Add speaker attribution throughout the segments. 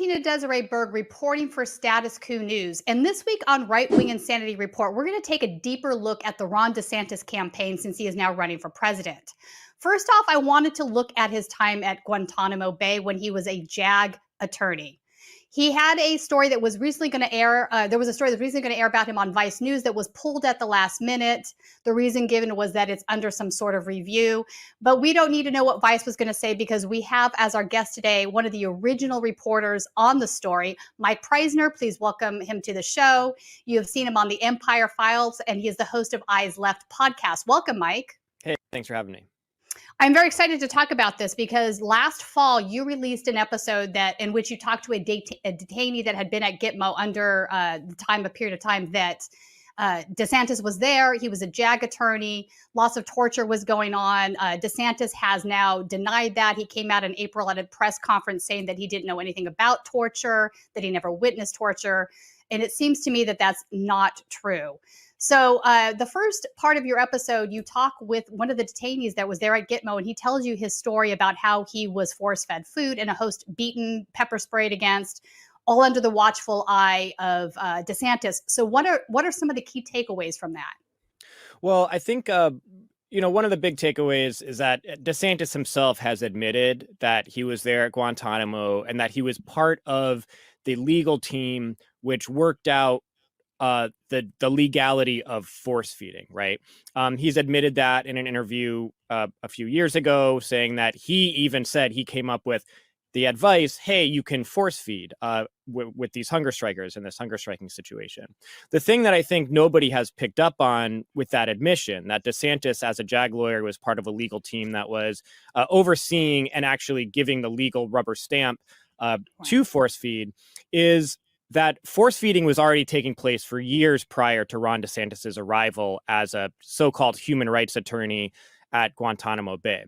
Speaker 1: Tina-Desiree Berg reporting for Status Coup News. And this week on Right Wing Insanity Report, we're going to take a deeper look at the Ron DeSantis campaign since he is now running for president. First off, I wanted to look at his time at Guantanamo Bay when he was a JAG attorney. He had a story that was recently going to air. There was a story that was recently going to air about him on Vice News that was pulled at the last minute. The reason given was that it's under some sort of review. But we don't need to know what Vice was going to say because we have as our guest today one of the original reporters on the story, Mike Prysner. Please welcome him to the show. You have seen him on the Empire Files, and he is the host of Eyes Left podcast. Welcome, Mike.
Speaker 2: Hey, thanks for having me.
Speaker 1: I'm very excited to talk about this because last fall you released an episode in which you talked to a detainee that had been at Gitmo under a period of time that DeSantis was there. He was a JAG attorney. Lots of torture was going on. DeSantis has now denied that. He came out in April at a press conference saying that he didn't know anything about torture, that he never witnessed torture. And it seems to me that that's not true. So the first part of your episode, you talk with one of the detainees that was there at Gitmo, and he tells you his story about how he was force-fed food and a host beaten, pepper sprayed against, all under the watchful eye of DeSantis. So what are some of the key takeaways from that?
Speaker 2: Well, I think, one of the big takeaways is that DeSantis himself has admitted that he was there at Guantanamo and that he was part of the legal team which worked out the legality of force feeding, right? He's admitted that in an interview a few years ago, saying that he even said he came up with the advice, hey, you can force feed with these hunger strikers in this hunger striking situation. The thing that I think nobody has picked up on with that admission, that DeSantis as a JAG lawyer was part of a legal team that was overseeing and actually giving the legal rubber stamp to force feed, is that force feeding was already taking place for years prior to Ron DeSantis' arrival as a so-called human rights attorney at Guantanamo Bay.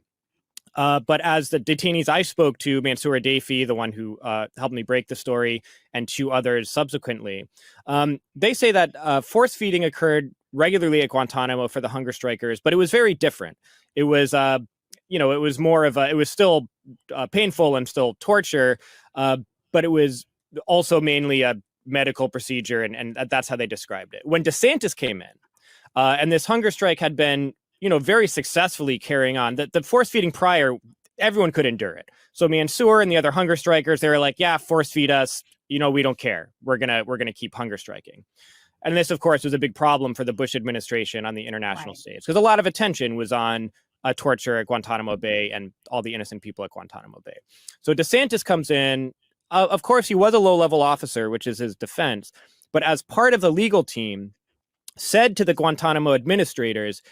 Speaker 2: But as the detainees I spoke to, Mansour Adayfi, the one who helped me break the story, and two others subsequently, they say that force feeding occurred regularly at Guantanamo for the hunger strikers, but it was very different. It was, it was more of it was still painful and still torture, but it was also mainly a medical procedure, and that's how they described it. When DeSantis came in, and this hunger strike had been, very successfully carrying on, the force feeding prior, everyone could endure it. So Mansour and the other hunger strikers, they were like, yeah, force feed us. We don't care. We're gonna keep hunger striking. And this, of course, was a big problem for the Bush administration on the international stage, because a lot of attention was on torture at Guantanamo Bay and all the innocent people at Guantanamo Bay. So DeSantis comes in. Of course, he was a low-level officer, which is his defense, but as part of the legal team, said to the Guantanamo administrators,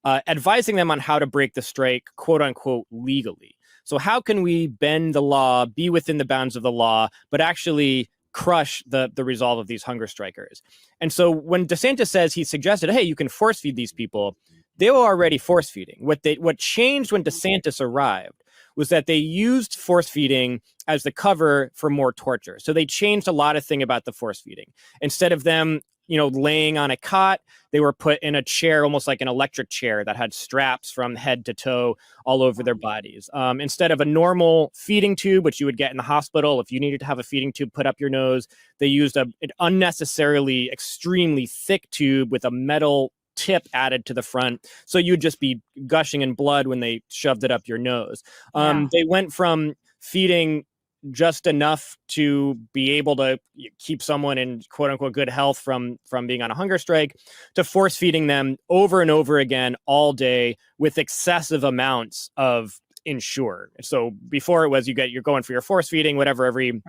Speaker 2: advising them on how to break the strike, quote unquote, legally. So how can we bend the law, be within the bounds of the law, but actually crush the resolve of these hunger strikers? And so when DeSantis says he suggested, hey, you can force feed these people, they were already force feeding. What changed when DeSantis arrived was that they used force feeding as the cover for more torture. So they changed a lot of things about the force feeding. Instead of them, laying on a cot, they were put in a chair, almost like an electric chair that had straps from head to toe all over their bodies. Instead of a normal feeding tube, which you would get in the hospital, if you needed to have a feeding tube put up your nose, they used an unnecessarily extremely thick tube with a metal tip added to the front, so you'd just be gushing in blood when they shoved it up your nose. They went from feeding just enough to be able to keep someone in quote unquote good health from being on a hunger strike, to force feeding them over and over again all day with excessive amounts of Ensure. So before it was you're going for your force feeding, whatever, every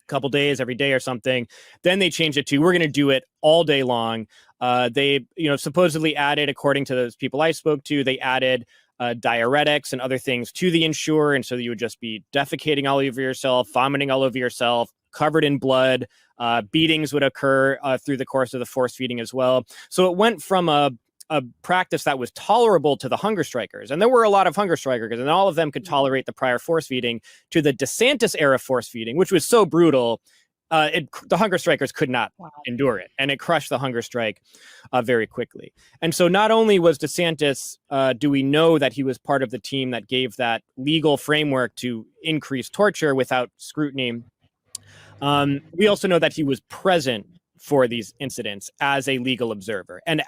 Speaker 2: couple days, every day or something. Then they changed it to, we're going to do it all day long. They, supposedly added, according to those people I spoke to, they added diuretics and other things to the Ensure. And so you would just be defecating all over yourself, vomiting all over yourself, covered in blood. Beatings would occur through the course of the force feeding as well. So it went from a practice that was tolerable to the hunger strikers, and there were a lot of hunger strikers, and all of them could tolerate the prior force feeding, to the DeSantis era force feeding, which was so brutal, the hunger strikers could not endure it, and it crushed the hunger strike very quickly. And so not only was DeSantis, do we know that he was part of the team that gave that legal framework to increase torture without scrutiny, We also know that he was present for these incidents as a legal observer and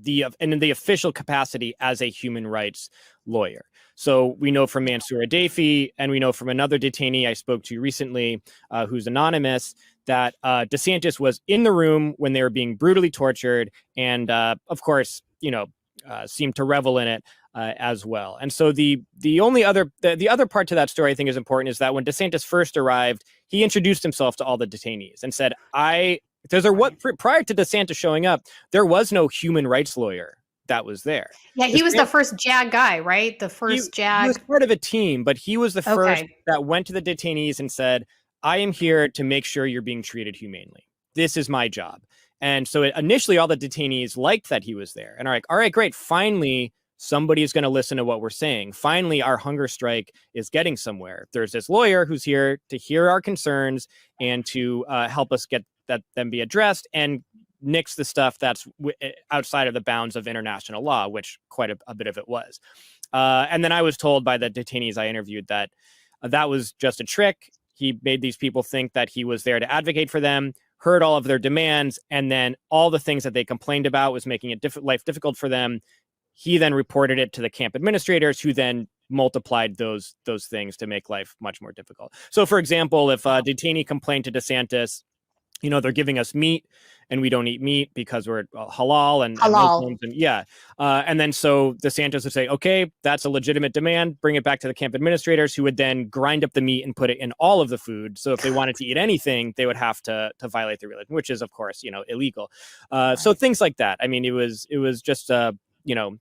Speaker 2: in the official capacity as a human rights lawyer. So we know from Mansour Adayfi, and we know from another detainee I spoke to recently, who's anonymous, that DeSantis was in the room when they were being brutally tortured, and of course, seemed to revel in it as well. And so the other part to that story I think is important is that when DeSantis first arrived, he introduced himself to all the detainees and said, prior to DeSantis showing up, there was no human rights lawyer that was there.
Speaker 1: Yeah, he was the first JAG guy, right? The first JAG.
Speaker 2: He was part of a team, but he was the first that went to the detainees and said, I am here to make sure you're being treated humanely. This is my job. And so initially all the detainees liked that he was there and are like, all right, great. Finally, somebody's going to listen to what we're saying. Finally, our hunger strike is getting somewhere. There's this lawyer who's here to hear our concerns and to help us get them be addressed and nix the stuff that's outside of the bounds of international law, which quite a bit of it was. And then I was told by the detainees I interviewed that that was just a trick. He made these people think that he was there to advocate for them, heard all of their demands, and then all the things that they complained about was making it life difficult for them. He then reported it to the camp administrators, who then multiplied those things to make life much more difficult. So, for example, if a detainee complained to DeSantis, they're giving us meat and we don't eat meat because we're halal and Muslims and then so DeSantis would say, okay, that's a legitimate demand. Bring it back to the camp administrators, who would then grind up the meat and put it in all of the food. So if they wanted to eat anything, they would have to violate the religion, which is, of course, illegal. So things like that. I mean, it was just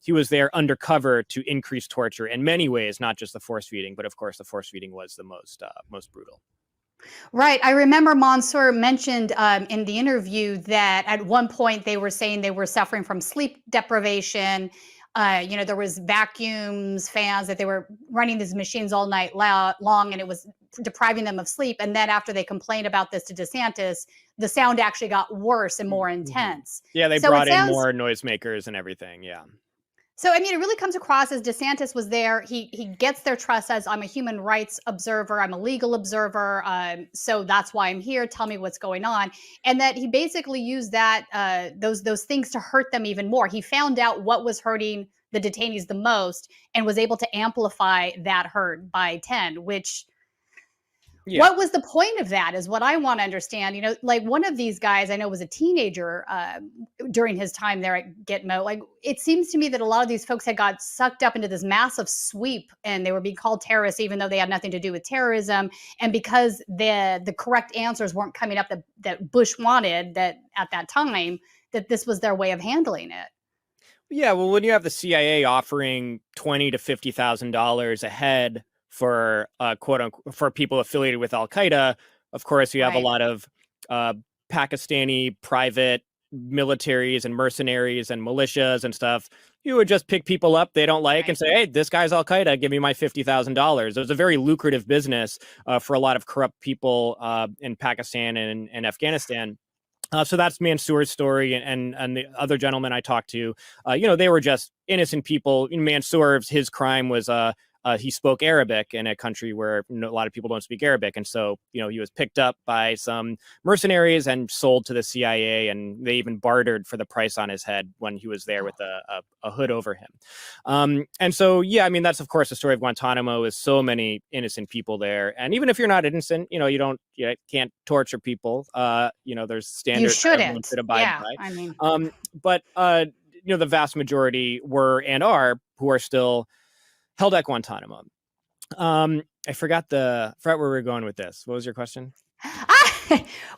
Speaker 2: he was there undercover to increase torture in many ways, not just the force feeding, but of course the force feeding was the most brutal.
Speaker 1: Right. I remember Mansour mentioned in the interview that at one point they were saying they were suffering from sleep deprivation. There was vacuums, fans, that they were running these machines all night long, and it was depriving them of sleep. And then after they complained about this to DeSantis, the sound actually got worse and more intense.
Speaker 2: Yeah, they brought in more noisemakers and everything. Yeah.
Speaker 1: So, I mean, it really comes across as DeSantis was there. He gets their trust as, I'm a human rights observer. I'm a legal observer. So that's why I'm here. Tell me what's going on. And that he basically used that those things to hurt them even more. He found out what was hurting the detainees the most and was able to amplify that hurt by 10, which... Yeah. What was the point of that is what I want to understand. Like one of these guys I know was a teenager during his time there at Gitmo. Like it seems to me that a lot of these folks had got sucked up into this massive sweep and they were being called terrorists, even though they had nothing to do with terrorism. And because the correct answers weren't coming up that Bush wanted that at that time, that this was their way of handling it.
Speaker 2: Yeah, well, when you have the CIA offering $20,000 to $50,000 a head for quote unquote for people affiliated with Al Qaeda, of course, you have a lot of Pakistani private militaries and mercenaries and militias and stuff. You would just pick people up they don't like and say, hey, this guy's Al Qaeda, give me my $50,000. It was a very lucrative business for a lot of corrupt people in Pakistan and Afghanistan. So that's Mansour's story, and the other gentleman I talked to, they were just innocent people. Mansour's, his crime was he spoke Arabic in a country where a lot of people don't speak Arabic. And so, he was picked up by some mercenaries and sold to the CIA, and they even bartered for the price on his head when he was there with a hood over him. And so, yeah, I mean, that's, of course, the story of Guantanamo is so many innocent people there. And even if you're not innocent, you can't torture people. There's standards
Speaker 1: you
Speaker 2: everyone should abide by. I mean, but the vast majority were and are who are still held at Guantanamo. I forgot where we were going with this. What was your question?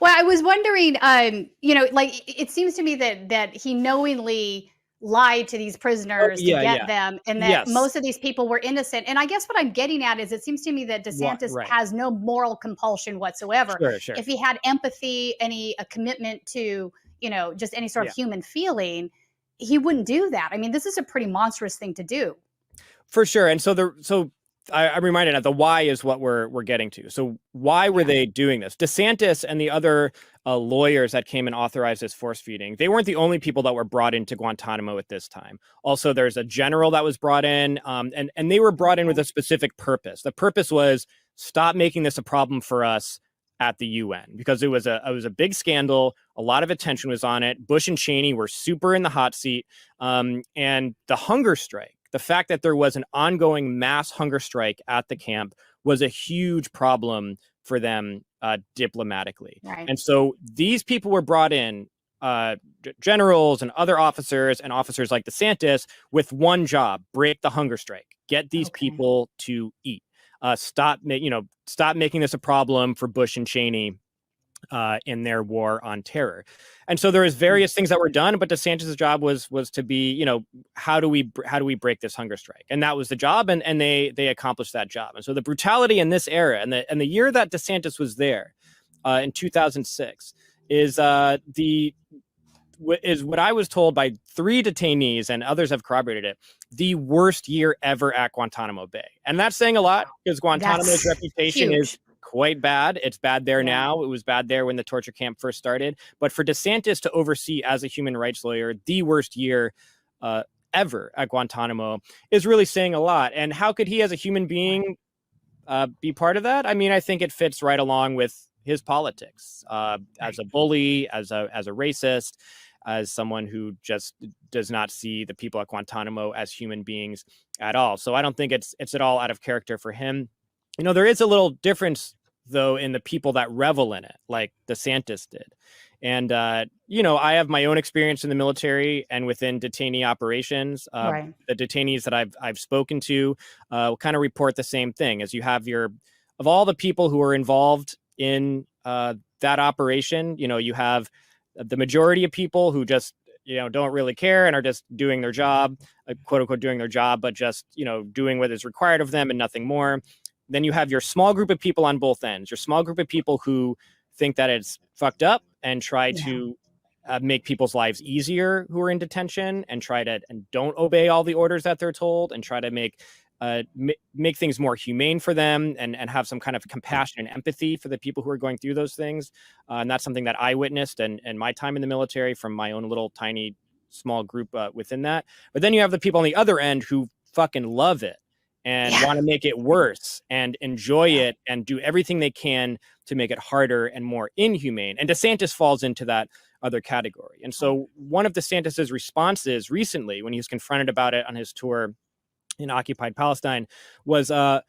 Speaker 1: Well, I was wondering, like it seems to me that he knowingly lied to these prisoners to get them, and that most of these people were innocent. And I guess what I'm getting at is it seems to me that DeSantis has no moral compulsion whatsoever.
Speaker 2: Sure.
Speaker 1: If he had empathy, a commitment to, just any sort of human feeling, he wouldn't do that. I mean, this is a pretty monstrous thing to do.
Speaker 2: For sure. And so I'm reminded that the why is what we're getting to. So why were they doing this? DeSantis and the other lawyers that came and authorized this force feeding, they weren't the only people that were brought into Guantanamo at this time. Also, there's a general that was brought in, and they were brought in with a specific purpose. The purpose was stop making this a problem for us at the UN because it was a big scandal. A lot of attention was on it. Bush and Cheney were super in the hot seat. And the hunger strike, the fact that there was an ongoing mass hunger strike at the camp was a huge problem for them diplomatically.
Speaker 1: Right.
Speaker 2: And so these people were brought in, generals and other officers and officers like DeSantis, with one job: break the hunger strike, get these people to eat. Stop making this a problem for Bush and Cheney in their war on terror. And so there was various things that were done, but DeSantis' job was to be, how do we break this hunger strike? And that was the job, and they accomplished that job. And so the brutality in this era, and the year that DeSantis was there, in 2006, is what I was told by 3 detainees, and others have corroborated it, the worst year ever at Guantanamo Bay. And that's saying a lot because Guantanamo's reputation is quite bad. It's bad there now. It was bad there when the torture camp first started. But for DeSantis to oversee as a human rights lawyer the worst year ever at Guantanamo is really saying a lot. And how could he as a human being be part of that? I mean, I think it fits right along with his politics as a bully, as a racist, as someone who just does not see the people at Guantanamo as human beings at all. So I don't think it's at all out of character for him. There is a little difference, though, in the people that revel in it, like DeSantis did. And, I have my own experience in the military and within detainee operations. The detainees that I've spoken to kind of report the same thing. As you have of all the people who are involved in that operation, you have the majority of people who just, don't really care and are just doing their job, quote unquote, doing their job, but just, doing what is required of them and nothing more. Then you have your small group of people on both ends, your small group of people who think that it's fucked up and try to make people's lives easier who are in detention and don't obey all the orders that they're told and try to make things more humane for them and have some kind of compassion and empathy for the people who are going through those things. And that's something that I witnessed in my time in the military from my own little tiny small group within that. But then you have the people on the other end who fucking love it and want to make it worse and enjoy it and do everything they can to make it harder and more inhumane. And DeSantis falls into that other category. And so one of DeSantis's responses recently, when he was confronted about it on his tour in occupied Palestine, was how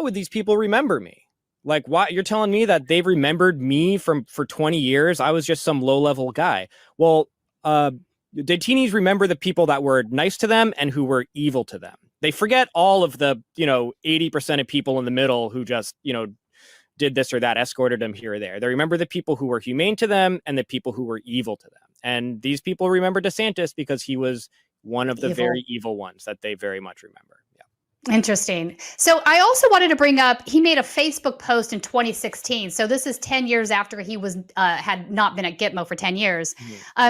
Speaker 2: would these people remember me? Like, why you're telling me that they've remembered me for 20 years? I was just some low-level guy. Well, detainees remember the people that were nice to them and who were evil to them. They forget all of the 80% of people in the middle who just did this or that, escorted them here or there. They remember the people who were humane to them and the people who were evil to them. And these people remember DeSantis because he was one of the very evil ones that they very much remember. Yeah.
Speaker 1: Interesting. So I also wanted to bring up, he made a Facebook post in 2016. So this is 10 years after he was had not been at Gitmo for 10 years.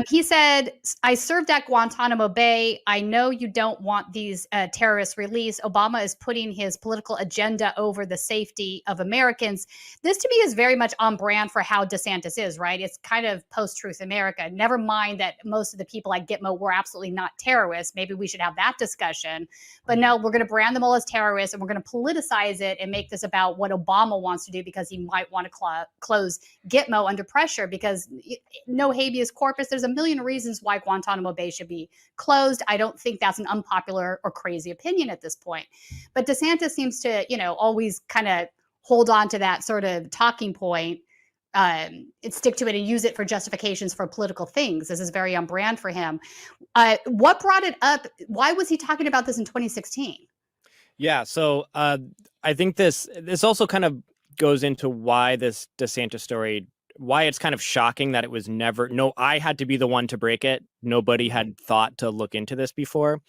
Speaker 1: He said, I served at Guantanamo Bay. I know you don't want these terrorists released. Obama is putting his political agenda over the safety of Americans. This to me is very much on brand for how DeSantis is, right? It's kind of post-truth America. Never mind that most of the people at Gitmo were absolutely not terrorists. Maybe we should have that discussion. But no, we're going to brand them all as terrorists, and we're going to politicize it and make this about what Obama wants to do because he might want to close Gitmo under pressure because no habeas corpus. There's a million reasons why Guantanamo Bay should be closed. I don't think that's an unpopular or crazy opinion at this point. But DeSantis seems to, always kind of hold on to that sort of talking point and stick to it and use it for justifications for political things. This is very on brand for him. What brought it up? Why was he talking about this in 2016?
Speaker 2: Yeah, so I think this also kind of goes into why this DeSantis story, why it's kind of shocking that it was I had to be the one to break it. Nobody had thought to look into this before.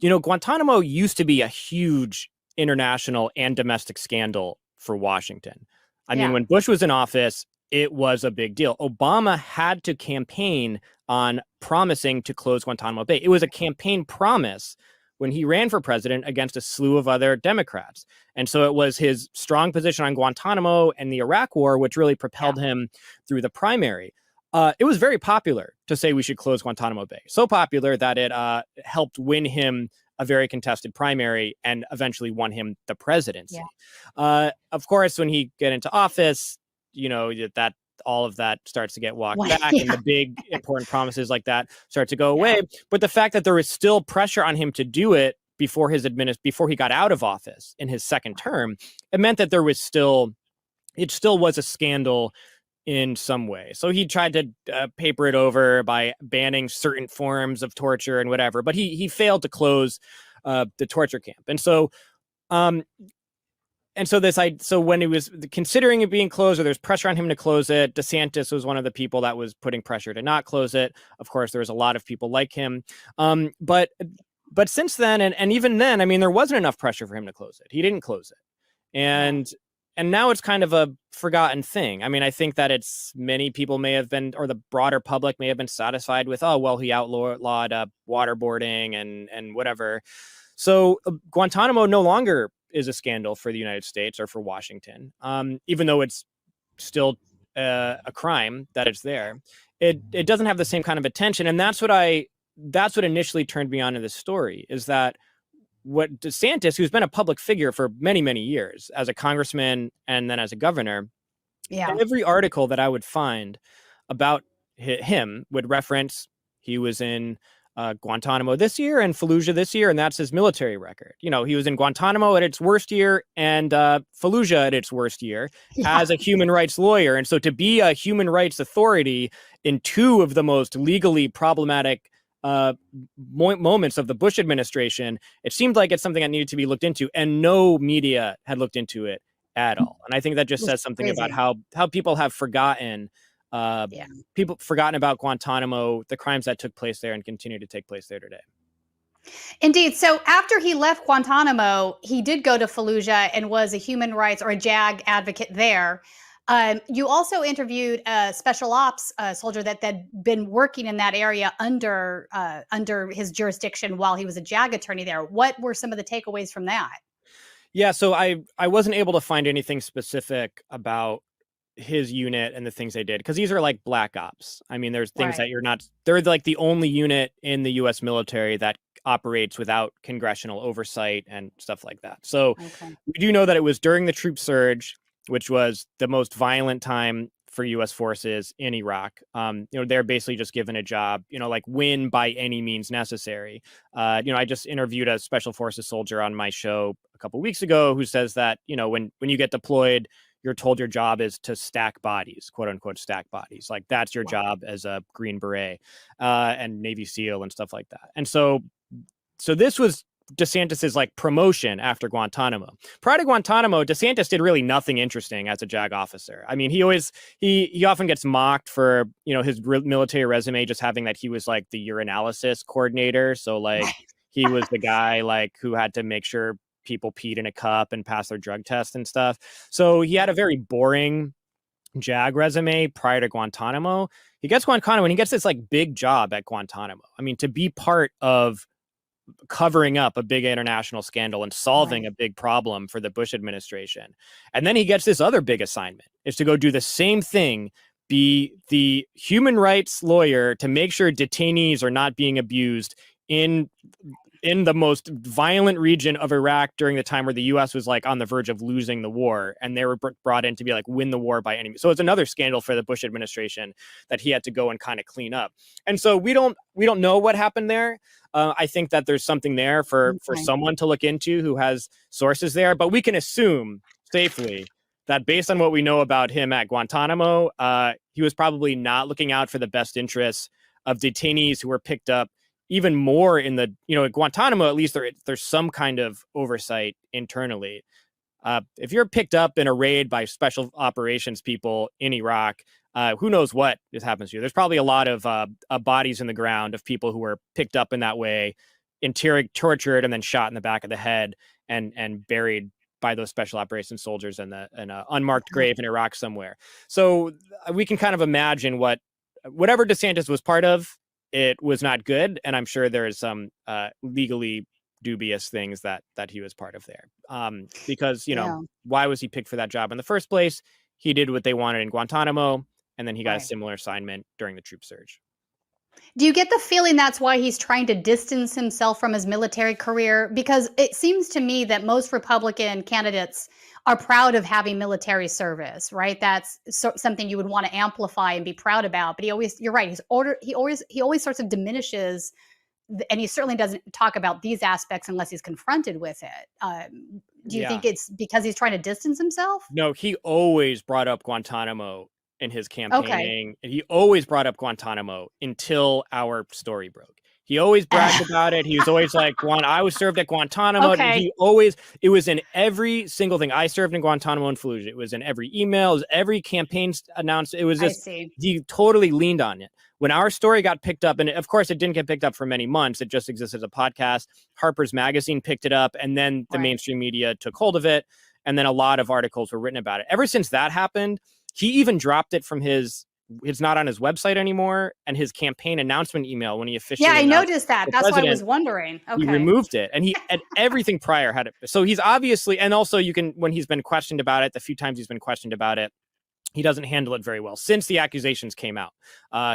Speaker 2: Guantanamo used to be a huge international and domestic scandal for Washington. I mean, when Bush was in office, it was a big deal. Obama had to campaign on promising to close Guantanamo Bay. It was a campaign promise when he ran for president against a slew of other Democrats. And so it was his strong position on Guantanamo and the Iraq War, which really propelled him through the primary. It was very popular to say we should close Guantanamo Bay. So popular that it helped win him a very contested primary and eventually won him the presidency. Of course, when he get into office, that all of that starts to get walked back, and the big important promises like that start to go away. But the fact that there was still pressure on him to do it before he got out of office in his second term, it meant that it still was a scandal in some way. So he tried to paper it over by banning certain forms of torture and whatever, but he failed to close the torture camp. And so when he was considering it being closed, or there's pressure on him to close it, DeSantis was one of the people that was putting pressure to not close it. Of course, there was a lot of people like him. But since then, and even then, I mean, there wasn't enough pressure for him to close it. He didn't close it. And now it's kind of a forgotten thing. I mean, I think that many people may have been, or the broader public may have been satisfied with, oh, well, he outlawed waterboarding and whatever. So Guantanamo no longer is a scandal for the United States or for Washington, even though it's still a crime that it's there. It doesn't have the same kind of attention, and that's what initially turned me on to this story, is that what DeSantis, who's been a public figure for many, many years as a congressman and then as a governor, every article that I would find about him would reference he was in Guantanamo this year and Fallujah this year, and that's his military record. He was in Guantanamo at its worst year and Fallujah at its worst year as a human rights lawyer. And so to be a human rights authority in two of the most legally problematic moments of the Bush administration, it seemed like it's something that needed to be looked into, and no media had looked into it at all. And I think that just says something about how people have forgotten about Guantanamo, the crimes that took place there and continue to take place there today.
Speaker 1: Indeed. So after he left Guantanamo, he did go to Fallujah and was a human rights or a JAG advocate there. You also interviewed a special ops soldier that had been working in that area under his jurisdiction while he was a JAG attorney there. What were some of the takeaways from that?
Speaker 2: Yeah, so I wasn't able to find anything specific about his unit and the things they did, because these are like black ops. I mean, there's things that they're like the only unit in the U.S. military that operates without congressional oversight and stuff like that. So we do know that it was during the troop surge, which was the most violent time for U.S. forces in Iraq. They're basically just given a job, like win by any means necessary. I just interviewed a special forces soldier on my show a couple of weeks ago who says that, when you get deployed, you're told your job is to stack bodies, quote unquote, stack bodies. Like that's your job as a Green Beret and Navy SEAL and stuff like that. And so this was DeSantis's like promotion after Guantanamo. Prior to Guantanamo, DeSantis did really nothing interesting as a JAG officer. I mean, he often gets mocked for, his military resume, just having that he was like the urinalysis coordinator. So like he was the guy like who had to make sure people peed in a cup and pass their drug test and stuff. So he had a very boring JAG resume prior to Guantanamo. He gets Guantanamo and he gets this like big job at Guantanamo. I mean, to be part of covering up a big international scandal and solving a big problem for the Bush administration. And then he gets this other big assignment, is to go do the same thing, be the human rights lawyer to make sure detainees are not being abused in the most violent region of Iraq during the time where the U.S. was like on the verge of losing the war, and they were brought in to be like win the war by any means. So it's another scandal for the Bush administration that he had to go and kind of clean up. And so we don't know what happened there. I think that there's something there for someone to look into who has sources there, but we can assume safely that based on what we know about him at Guantanamo, he was probably not looking out for the best interests of detainees who were picked up even more in the, at Guantanamo, at least there's some kind of oversight internally. If you're picked up in a raid by special operations people in Iraq, who knows what happens to you? There's probably a lot of bodies in the ground of people who were picked up in that way, tortured, and then shot in the back of the head and buried by those special operations soldiers in an unmarked grave in Iraq somewhere. So we can kind of imagine whatever DeSantis was part of, it was not good, and I'm sure there is some legally dubious things that he was part of there. Because why was he picked for that job in the first place? He did what they wanted in Guantanamo, and then he got a similar assignment during the troop surge.
Speaker 1: Do you get the feeling that's why he's trying to distance himself from his military career? Because it seems to me that most Republican candidates are proud of having military service, right? That's something you would want to amplify and be proud about. But you're right. He always sort of diminishes, and he certainly doesn't talk about these aspects unless he's confronted with it. Do you
Speaker 2: Yeah.
Speaker 1: think it's because he's trying to distance himself?
Speaker 2: No, he always brought up Guantanamo in his
Speaker 1: Okay.
Speaker 2: campaigning, and he always brought up Guantanamo until our story broke. He always bragged about it. He was always like, I was served at Guantanamo. And
Speaker 1: Okay.
Speaker 2: it was in every single thing. I served in Guantanamo and Fallujah. It was in every email, it was every campaign announced. It was
Speaker 1: I
Speaker 2: just,
Speaker 1: see.
Speaker 2: he totally leaned on it. When our story got picked up, and of course it didn't get picked up for many months, it just exists as a podcast. Harper's Magazine picked it up, and then the
Speaker 1: Right.
Speaker 2: mainstream media took hold of it. And then a lot of articles were written about it. Ever since that happened, he even dropped it from it's not on his website anymore, and his campaign announcement email when he officially
Speaker 1: Yeah, I
Speaker 2: announced
Speaker 1: noticed that.
Speaker 2: the
Speaker 1: That's why I was
Speaker 2: president,
Speaker 1: wondering.
Speaker 2: he
Speaker 1: Okay.
Speaker 2: removed it, and he and everything prior had it. So he's obviously, and also when he's been questioned about it, the few times he's been questioned about it, he doesn't handle it very well. Since the accusations came out,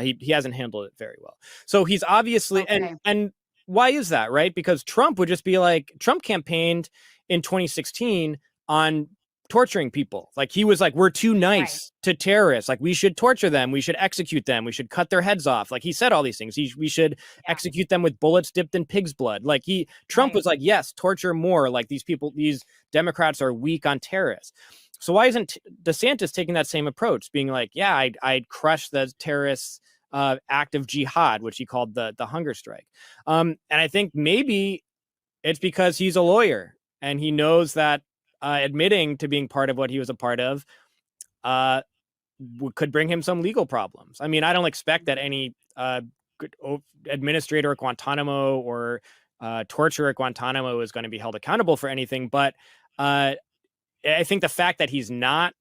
Speaker 2: he hasn't handled it very well. So he's obviously,
Speaker 1: Okay.
Speaker 2: and why is that, right? Because Trump would just be like, Trump campaigned in 2016 on torturing people. Like, he was like, we're too nice to terrorists. Like, we should torture them. We should execute them. We should cut their heads off. Like, he said all these things. We should execute them with bullets dipped in pig's blood. Like, Trump was like, yes, torture more. Like, these Democrats are weak on terrorists. So why isn't DeSantis taking that same approach, being like, yeah, I'd crush the terrorists' act of jihad, which he called the hunger strike. And I think maybe it's because he's a lawyer and he knows that admitting to being part of what he was a part of could bring him some legal problems. I mean, I don't expect that any administrator at Guantanamo or torturer at Guantanamo is going to be held accountable for anything. But I think the fact that he's not,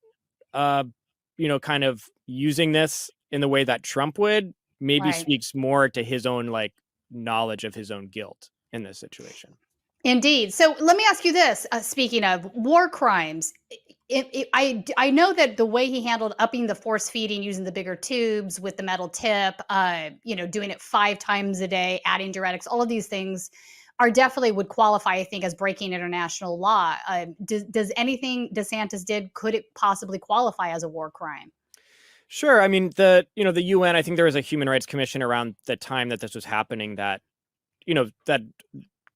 Speaker 2: kind of using this in the way that Trump would maybe speaks more to his own knowledge of his own guilt in this situation.
Speaker 1: Indeed. So let me ask you this. Speaking of war crimes, I know that the way he handled upping the force feeding using the bigger tubes with the metal tip, doing it 5 times a day, adding diuretics, all of these things are definitely would qualify, I think, as breaking international law. Does anything DeSantis did, could it possibly qualify as a war crime?
Speaker 2: Sure. I mean, the UN, I think there was a Human Rights Commission around the time that this was happening that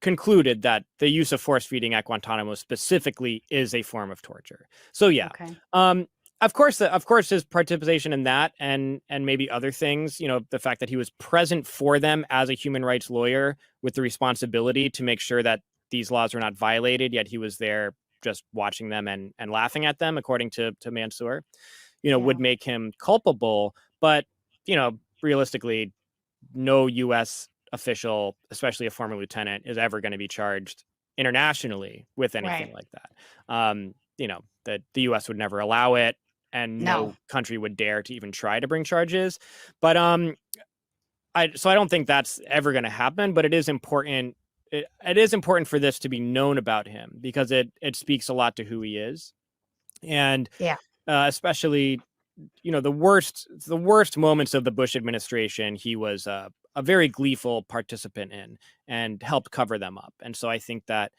Speaker 2: concluded that the use of force feeding at Guantanamo specifically is a form of torture. So yeah, of course, his participation in that and maybe other things, the fact that he was present for them as a human rights lawyer with the responsibility to make sure that these laws were not violated, yet he was there just watching them and laughing at them, according to Mansour, would make him culpable. But, realistically, no U.S. official, especially a former lieutenant, is ever going to be charged internationally with anything like that. The U.S. would never allow it, and no country would dare to even try to bring charges. But I don't think that's ever going to happen. But it is important. It is important for this to be known about him, because it speaks a lot to who he is, and especially the worst moments of the Bush administration, he was a very gleeful participant in and helped cover them up. And so I think that,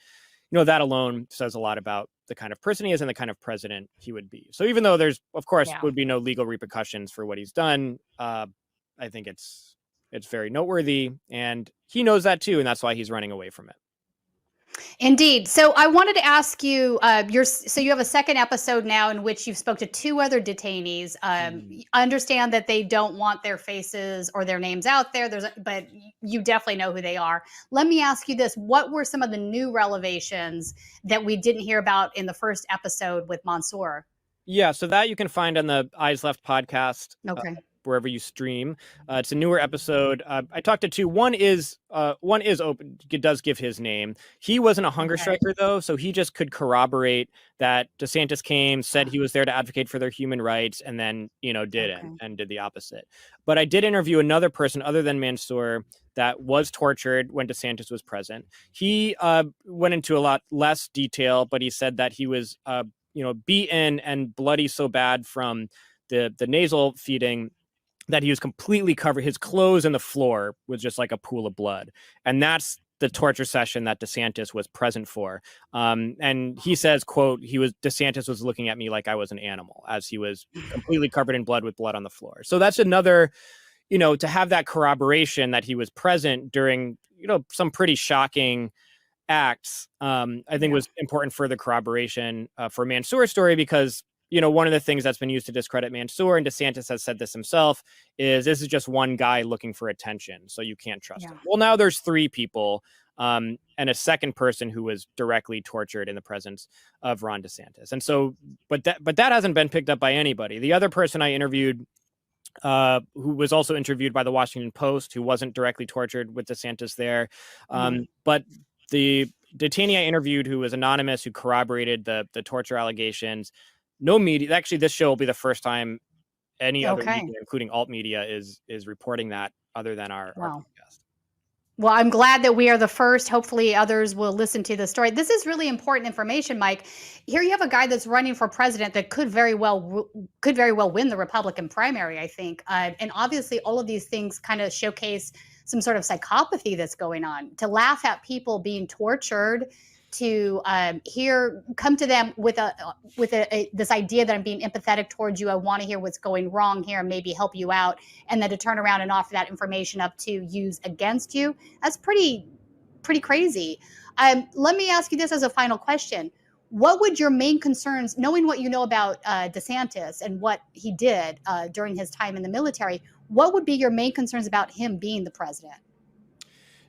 Speaker 2: that alone says a lot about the kind of person he is and the kind of president he would be. So even though there's, of course, would be no legal repercussions for what he's done, I think it's very noteworthy, and he knows that too. And that's why he's running away from it.
Speaker 1: Indeed. So I wanted to ask you, so you have a second episode now in which you've spoke to 2 other detainees. I understand that they don't want their faces or their names out there. But you definitely know who they are. Let me ask you this. What were some of the new revelations that we didn't hear about in the first episode with Mansour?
Speaker 2: Yeah, so that you can find on the Eyes Left podcast.
Speaker 1: Okay.
Speaker 2: Wherever you stream. It's a newer episode. I talked to 2. One is open. It does give his name. He wasn't a hunger striker though, so he just could corroborate that DeSantis came, said he was there to advocate for their human rights, and then didn't and did the opposite. But I did interview another person other than Mansour that was tortured when DeSantis was present. He went into a lot less detail, but he said that he was beaten and bloody so bad from the nasal feeding that he was completely covered. His clothes and the floor was just like a pool of blood. And that's the torture session that DeSantis was present for. And he says, quote, DeSantis was looking at me like I was an animal as he was completely covered in blood with blood on the floor. So that's another, to have that corroboration that he was present during, some pretty shocking acts, I think was important for the corroboration for Mansour's story, because one of the things that's been used to discredit Mansour, and DeSantis has said this himself, is this is just one guy looking for attention, so you can't trust him. Well, now there's 3 people and a second person who was directly tortured in the presence of Ron DeSantis. And so, but that hasn't been picked up by anybody. The other person I interviewed, who was also interviewed by the Washington Post, who wasn't directly tortured with DeSantis there, but the detainee I interviewed, who was anonymous, who corroborated the torture allegations, no media. Actually, this show will be the first time any other media, including alt media, is reporting that, other than our podcast.
Speaker 1: Well, I'm glad that we are the first. Hopefully others will listen to the story. This is really important information, Mike. Here you have a guy that's running for president that could very well win the Republican primary, I think. And obviously all of these things kind of showcase some sort of psychopathy that's going on. To laugh at people being tortured, to come to them with this idea that I'm being empathetic towards you, I want to hear what's going wrong here and maybe help you out, and then to turn around and offer that information up to use against you. That's pretty crazy. Let me ask you this as a final question. What would your main concerns, knowing what you know about DeSantis and what he did during his time in the military, what would be your main concerns about him being the president?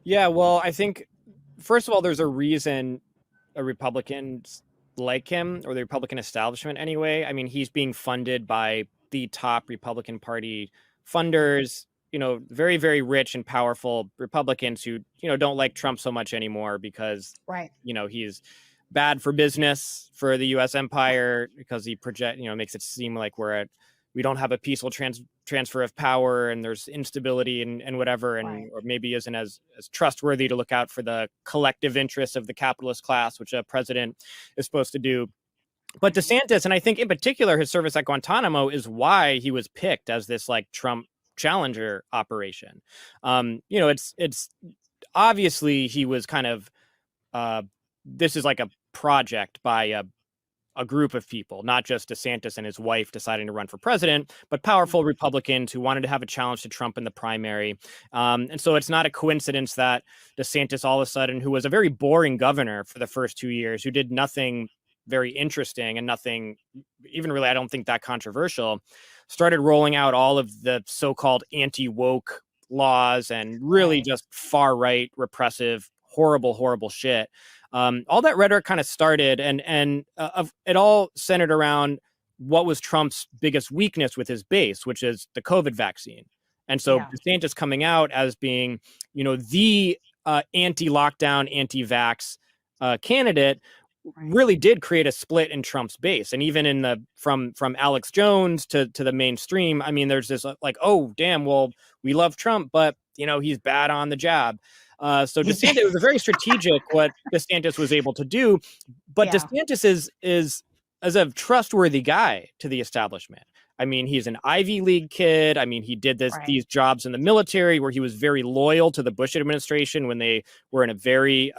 Speaker 2: Yeah, well, I think, first of all, there's a reason Republicans like him, or the Republican establishment anyway. I mean, he's being funded by the top Republican Party funders, very, very rich and powerful Republicans who, don't like Trump so much anymore because, he's bad for business for the U.S. empire, because he makes it seem like we don't have a peaceful transfer of power, and there's instability and whatever, or maybe isn't as trustworthy to look out for the collective interests of the capitalist class, which a president is supposed to do. But DeSantis, and I think in particular his service at Guantanamo, is why he was picked as this like Trump challenger operation. It's obviously he was kind of this is like a project by a group of people, not just DeSantis and his wife deciding to run for president, but powerful Republicans who wanted to have a challenge to Trump in the primary. And so it's not a coincidence that DeSantis all of a sudden, who was a very boring governor for the first 2 years, who did nothing very interesting and nothing even really, I don't think, that controversial, started rolling out all of the so-called anti-woke laws and really just far-right, repressive, horrible shit. All that rhetoric kind of started, and it all centered around what was Trump's biggest weakness with his base, which is the COVID vaccine. And so DeSantis coming out as being, the anti-lockdown, anti-vax candidate really did create a split in Trump's base. And even in from Alex Jones to the mainstream, I mean, there's this like, oh, damn, well, we love Trump, but, he's bad on the jab. So DeSantis was very strategic what DeSantis was able to do, but DeSantis is a trustworthy guy to the establishment. I mean, he's an Ivy League kid. I mean, he did these jobs in the military where he was very loyal to the Bush administration when they were in a very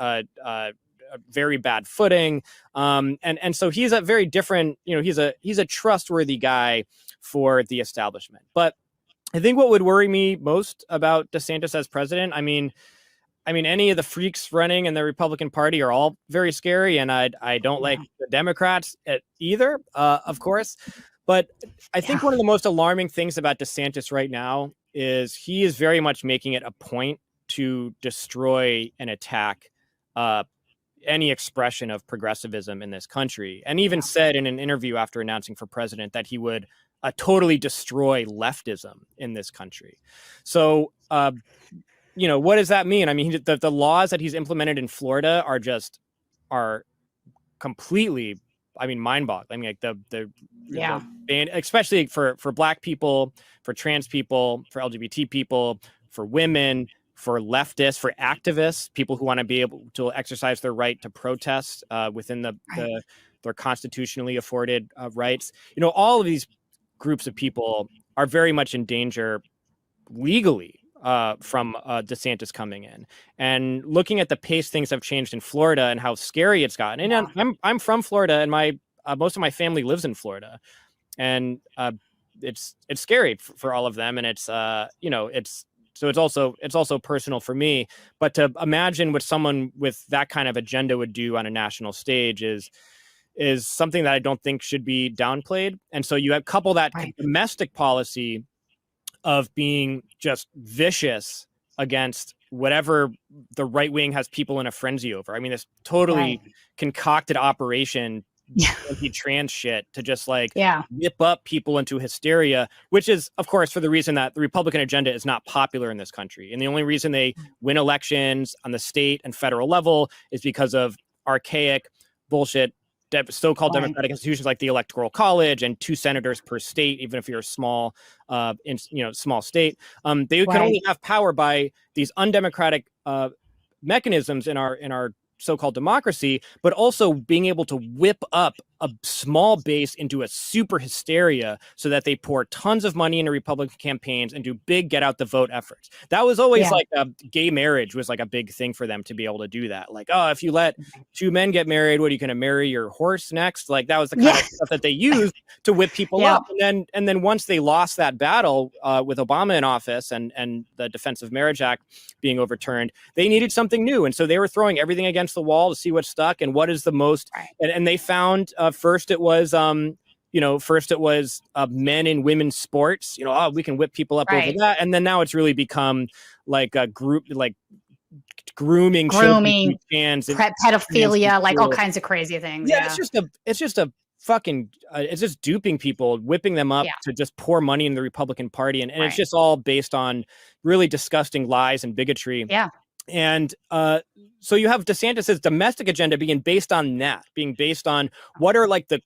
Speaker 2: bad footing. And so he's a very different, he's a trustworthy guy for the establishment. But I think what would worry me most about DeSantis as president, I mean, any of the freaks running in the Republican Party are all very scary, and I don't like the Democrats either, of course. But I think one of the most alarming things about DeSantis right now is he is very much making it a point to destroy and attack any expression of progressivism in this country, and even said in an interview after announcing for president that he would totally destroy leftism in this country. So, what does that mean? I mean, the laws that he's implemented in Florida are completely, mind-boggling. I mean, like the ban, especially for Black people, for trans people, for LGBT people, for women, for leftists, for activists, people who want to be able to exercise their right to protest within their constitutionally afforded rights. All of these groups of people are very much in danger legally from DeSantis coming in. And looking at the pace things have changed in Florida and how scary it's gotten. And I'm from Florida, and my most of my family lives in Florida, and it's scary for all of them. And it's it's also personal for me. But to imagine what someone with that kind of agenda would do on a national stage is something that I don't think should be downplayed. And so you have couple that domestic policy of being just vicious against whatever the right wing has people in a frenzy over. I mean, this totally concocted operation, anti-trans shit, to just whip up people into hysteria, which is, of course, for the reason that the Republican agenda is not popular in this country. And the only reason they win elections on the state and federal level is because of archaic bullshit so-called democratic institutions like the Electoral College and 2 senators per state, even if you're a small, small state. They can only have power by these undemocratic mechanisms in our so-called democracy, but also being able to whip up a small base into a super hysteria so that they pour tons of money into Republican campaigns and do big get out the vote efforts. That was always gay marriage was like a big thing for them to be able to do that. Like, oh, if you let 2 men get married, what, are you going to marry your horse next? Like, that was the kind of stuff that they used to whip people up. And then once they lost that battle with Obama in office and the Defense of Marriage Act being overturned, they needed something new. And so they were throwing everything against the wall to see what stuck and what is the most. And they found first it was men and women's sports. We can whip people up over that. And then now it's really become like a group, like grooming, fans,
Speaker 1: pedophilia, like all kinds of crazy things.
Speaker 2: It's just duping people, whipping them up to just pour money in the Republican Party. And it's just all based on really disgusting lies and bigotry. And so you have DeSantis's domestic agenda being based on that, being based on what are like the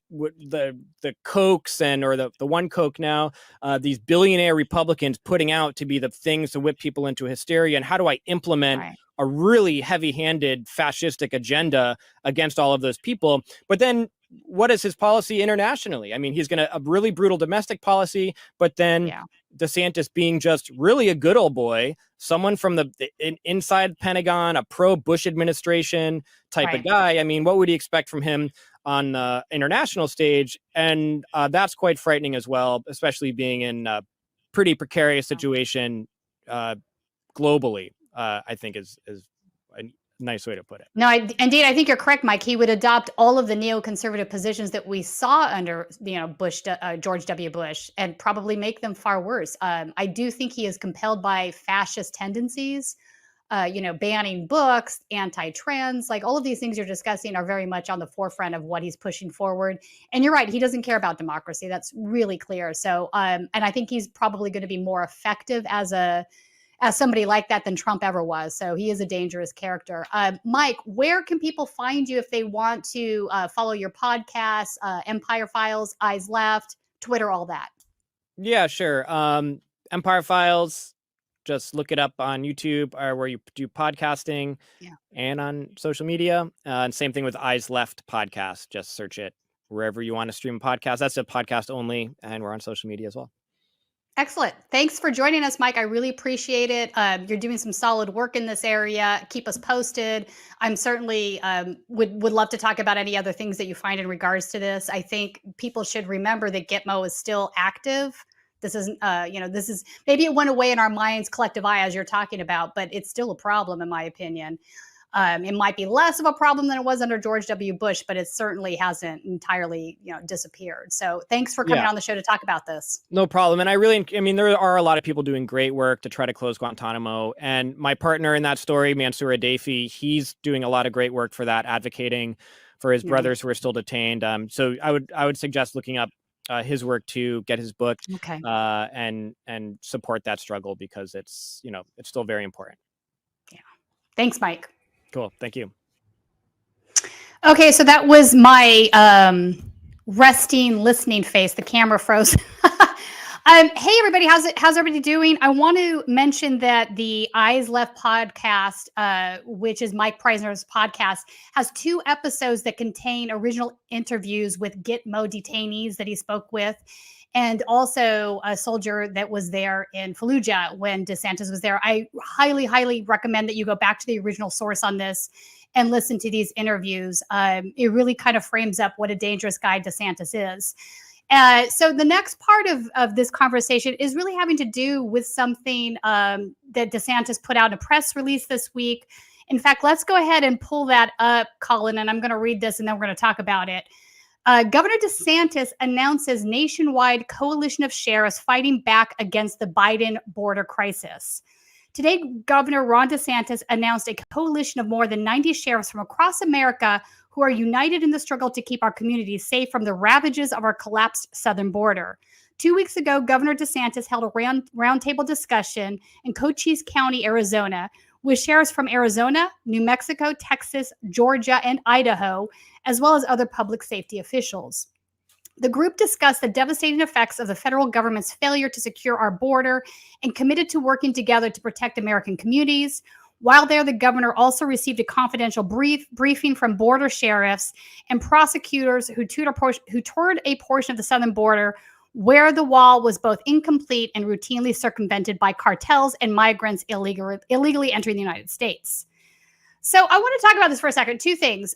Speaker 2: Cokes or the one Coke now, these billionaire Republicans putting out to be the things to whip people into hysteria. And how do I implement a really heavy-handed fascistic agenda against all of those people? But then what is his policy internationally? I mean, he's going to a really brutal domestic policy, but then DeSantis being just really a good old boy, someone from the inside Pentagon, a pro-Bush administration type of guy. I mean, what would you expect from him on the international stage? And that's quite frightening as well, especially being in a pretty precarious situation globally, I think is a nice way to put it.
Speaker 1: No, indeed, I think you're correct, Mike. He would adopt all of the neoconservative positions that we saw under, George W. Bush, and probably make them far worse. I do think he is compelled by fascist tendencies, banning books, anti-trans, like all of these things you're discussing are very much on the forefront of what he's pushing forward. And you're right, he doesn't care about democracy. That's really clear. So, and I think he's probably going to be more effective as somebody like that than Trump ever was. So he is a dangerous character. Mike, where can people find you if they want to follow your podcast, Empire Files, Eyes Left, Twitter, all that?
Speaker 2: Yeah, sure. Empire Files, just look it up on YouTube or where you do podcasting and on social media. And same thing with Eyes Left podcast. Just search it wherever you want to stream a podcast. That's a podcast only, and we're on social media as well.
Speaker 1: Excellent. Thanks for joining us, Mike. I really appreciate it. You're doing some solid work in this area. Keep us posted. I'm certainly would love to talk about any other things that you find in regards to this. I think people should remember that Gitmo is still active. This isn't, this is, maybe it went away in our mind's collective eye as you're talking about, but it's still a problem in my opinion. It might be less of a problem than it was under George W. Bush, but it certainly hasn't entirely, disappeared. So thanks for coming on the show to talk about this.
Speaker 2: No problem. And there are a lot of people doing great work to try to close Guantanamo. And my partner in that story, Mansour Adayfi, he's doing a lot of great work for that, advocating for his brothers who are still detained. So I would suggest looking up his work to get his book and support that struggle, because it's still very important.
Speaker 1: Yeah. Thanks, Mike.
Speaker 2: Cool. Thank you.
Speaker 1: Okay, so that was my resting, listening face. The camera froze. Hey, everybody, how's everybody doing? I want to mention that the Eyes Left podcast, which is Mike Prysner's podcast, has 2 episodes that contain original interviews with Gitmo detainees that he spoke with. and also a soldier that was there in Fallujah when DeSantis was there. I highly, highly recommend that you go back to the original source on this and listen to these interviews. It really kind of frames up what a dangerous guy DeSantis is. So the next part of this conversation is really having to do with something that DeSantis put out in a press release this week. In fact, let's go ahead and pull that up, Colin, and I'm going to read this and then we're going to talk about it. Governor DeSantis announces nationwide coalition of sheriffs fighting back against the Biden border crisis. Today, Governor Ron DeSantis announced a coalition of more than 90 sheriffs from across America who are united in the struggle to keep our communities safe from the ravages of our collapsed southern border. 2 weeks ago, Governor DeSantis held a roundtable discussion in Cochise County, Arizona, with sheriffs from Arizona, New Mexico, Texas, Georgia, and Idaho, as well as other public safety officials. The group discussed the devastating effects of the federal government's failure to secure our border and committed to working together to protect American communities. While there, the governor also received a confidential briefing from border sheriffs and prosecutors who toured a portion of the southern border where the wall was both incomplete and routinely circumvented by cartels and migrants illegally entering the United States. So I want to talk about this for a second. Two things.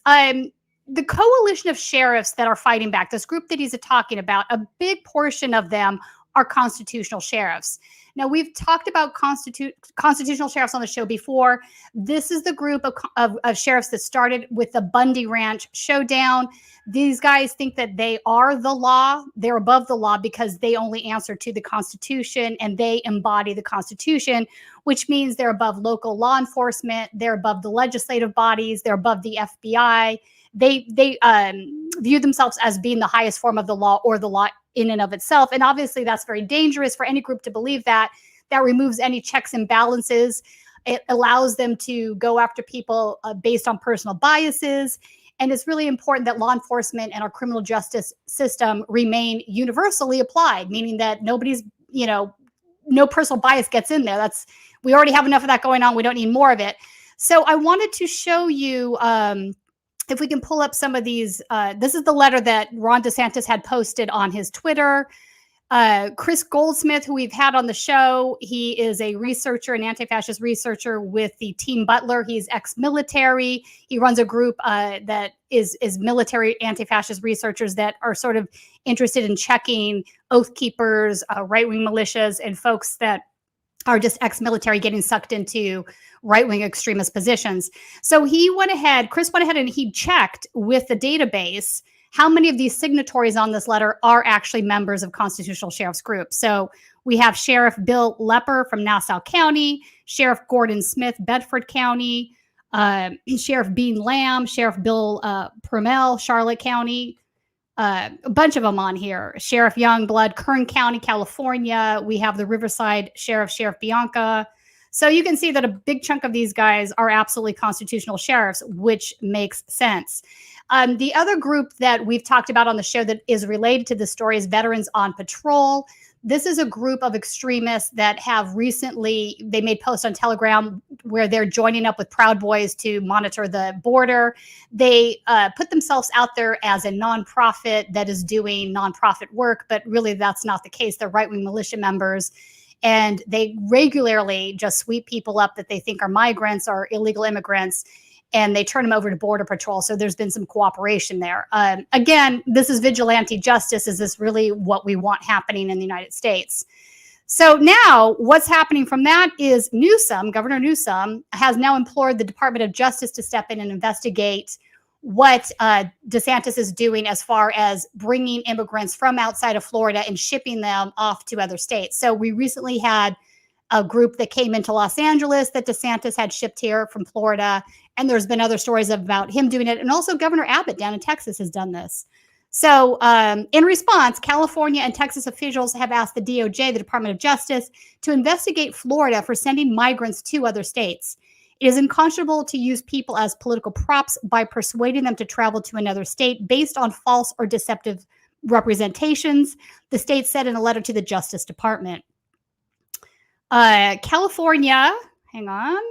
Speaker 1: The coalition of sheriffs that are fighting back, this group that he's talking about, a big portion of them are constitutional sheriffs. Now, we've talked about constitutional sheriffs on the show before. This is the group of sheriffs that started with the Bundy Ranch showdown. These guys think that they are the law. They're above the law because they only answer to the Constitution and they embody the Constitution, which means they're above local law enforcement. They're above the legislative bodies. They're above the FBI. They view themselves as being the highest form of the law or the law in and of itself. And obviously that's very dangerous for any group to believe that. That removes any checks and balances. It allows them to go after people based on personal biases. And it's really important that law enforcement and our criminal justice system remain universally applied, meaning that nobody's, no personal bias gets in there. We already have enough of that going on. We don't need more of it. So I wanted to show you, if we can pull up some of these, this is the letter that Ron DeSantis had posted on his Twitter. Chris Goldsmith, who we've had on the show, he is a researcher, an anti-fascist researcher with the Team Butler. He's ex-military. He runs a group that is military anti-fascist researchers that are sort of interested in checking oath keepers, right-wing militias, and folks that are just ex-military getting sucked into right-wing extremist positions. So Chris went ahead and he checked with the database how many of these signatories on this letter are actually members of constitutional sheriff's groups. So we have Sheriff Bill Lepper from Nassau County, Sheriff Gordon Smith, Bedford County, Sheriff Bean Lamb, Sheriff Bill Promell, Charlotte County, a bunch of them on here. Sheriff Youngblood, Kern County, California. We have the Riverside Sheriff, Sheriff Bianca. So you can see that a big chunk of these guys are absolutely constitutional sheriffs, which makes sense. The other group that we've talked about on the show that is related to this story is Veterans on Patrol. This is a group of extremists that have recently, they made posts on Telegram where they're joining up with Proud Boys to monitor the border. They put themselves out there as a nonprofit that is doing nonprofit work, but really that's not the case. They're right-wing militia members. And they regularly just sweep people up that they think are migrants or illegal immigrants, and they turn them over to Border Patrol. So there's been some cooperation there. Again, this is vigilante justice. Is this really what we want happening in the United States? So now what's happening from that is Governor Newsom has now implored the Department of Justice to step in and investigate what DeSantis is doing as far as bringing immigrants from outside of Florida and shipping them off to other states. So we recently had a group that came into Los Angeles that DeSantis had shipped here from Florida. And there's been other stories about him doing it. And also Governor Abbott down in Texas has done this. So in response, California and Texas officials have asked the DOJ, the Department of Justice, to investigate Florida for sending migrants to other states. It is unconscionable to use people as political props by persuading them to travel to another state based on false or deceptive representations, the state said in a letter to the Justice Department. California, hang on.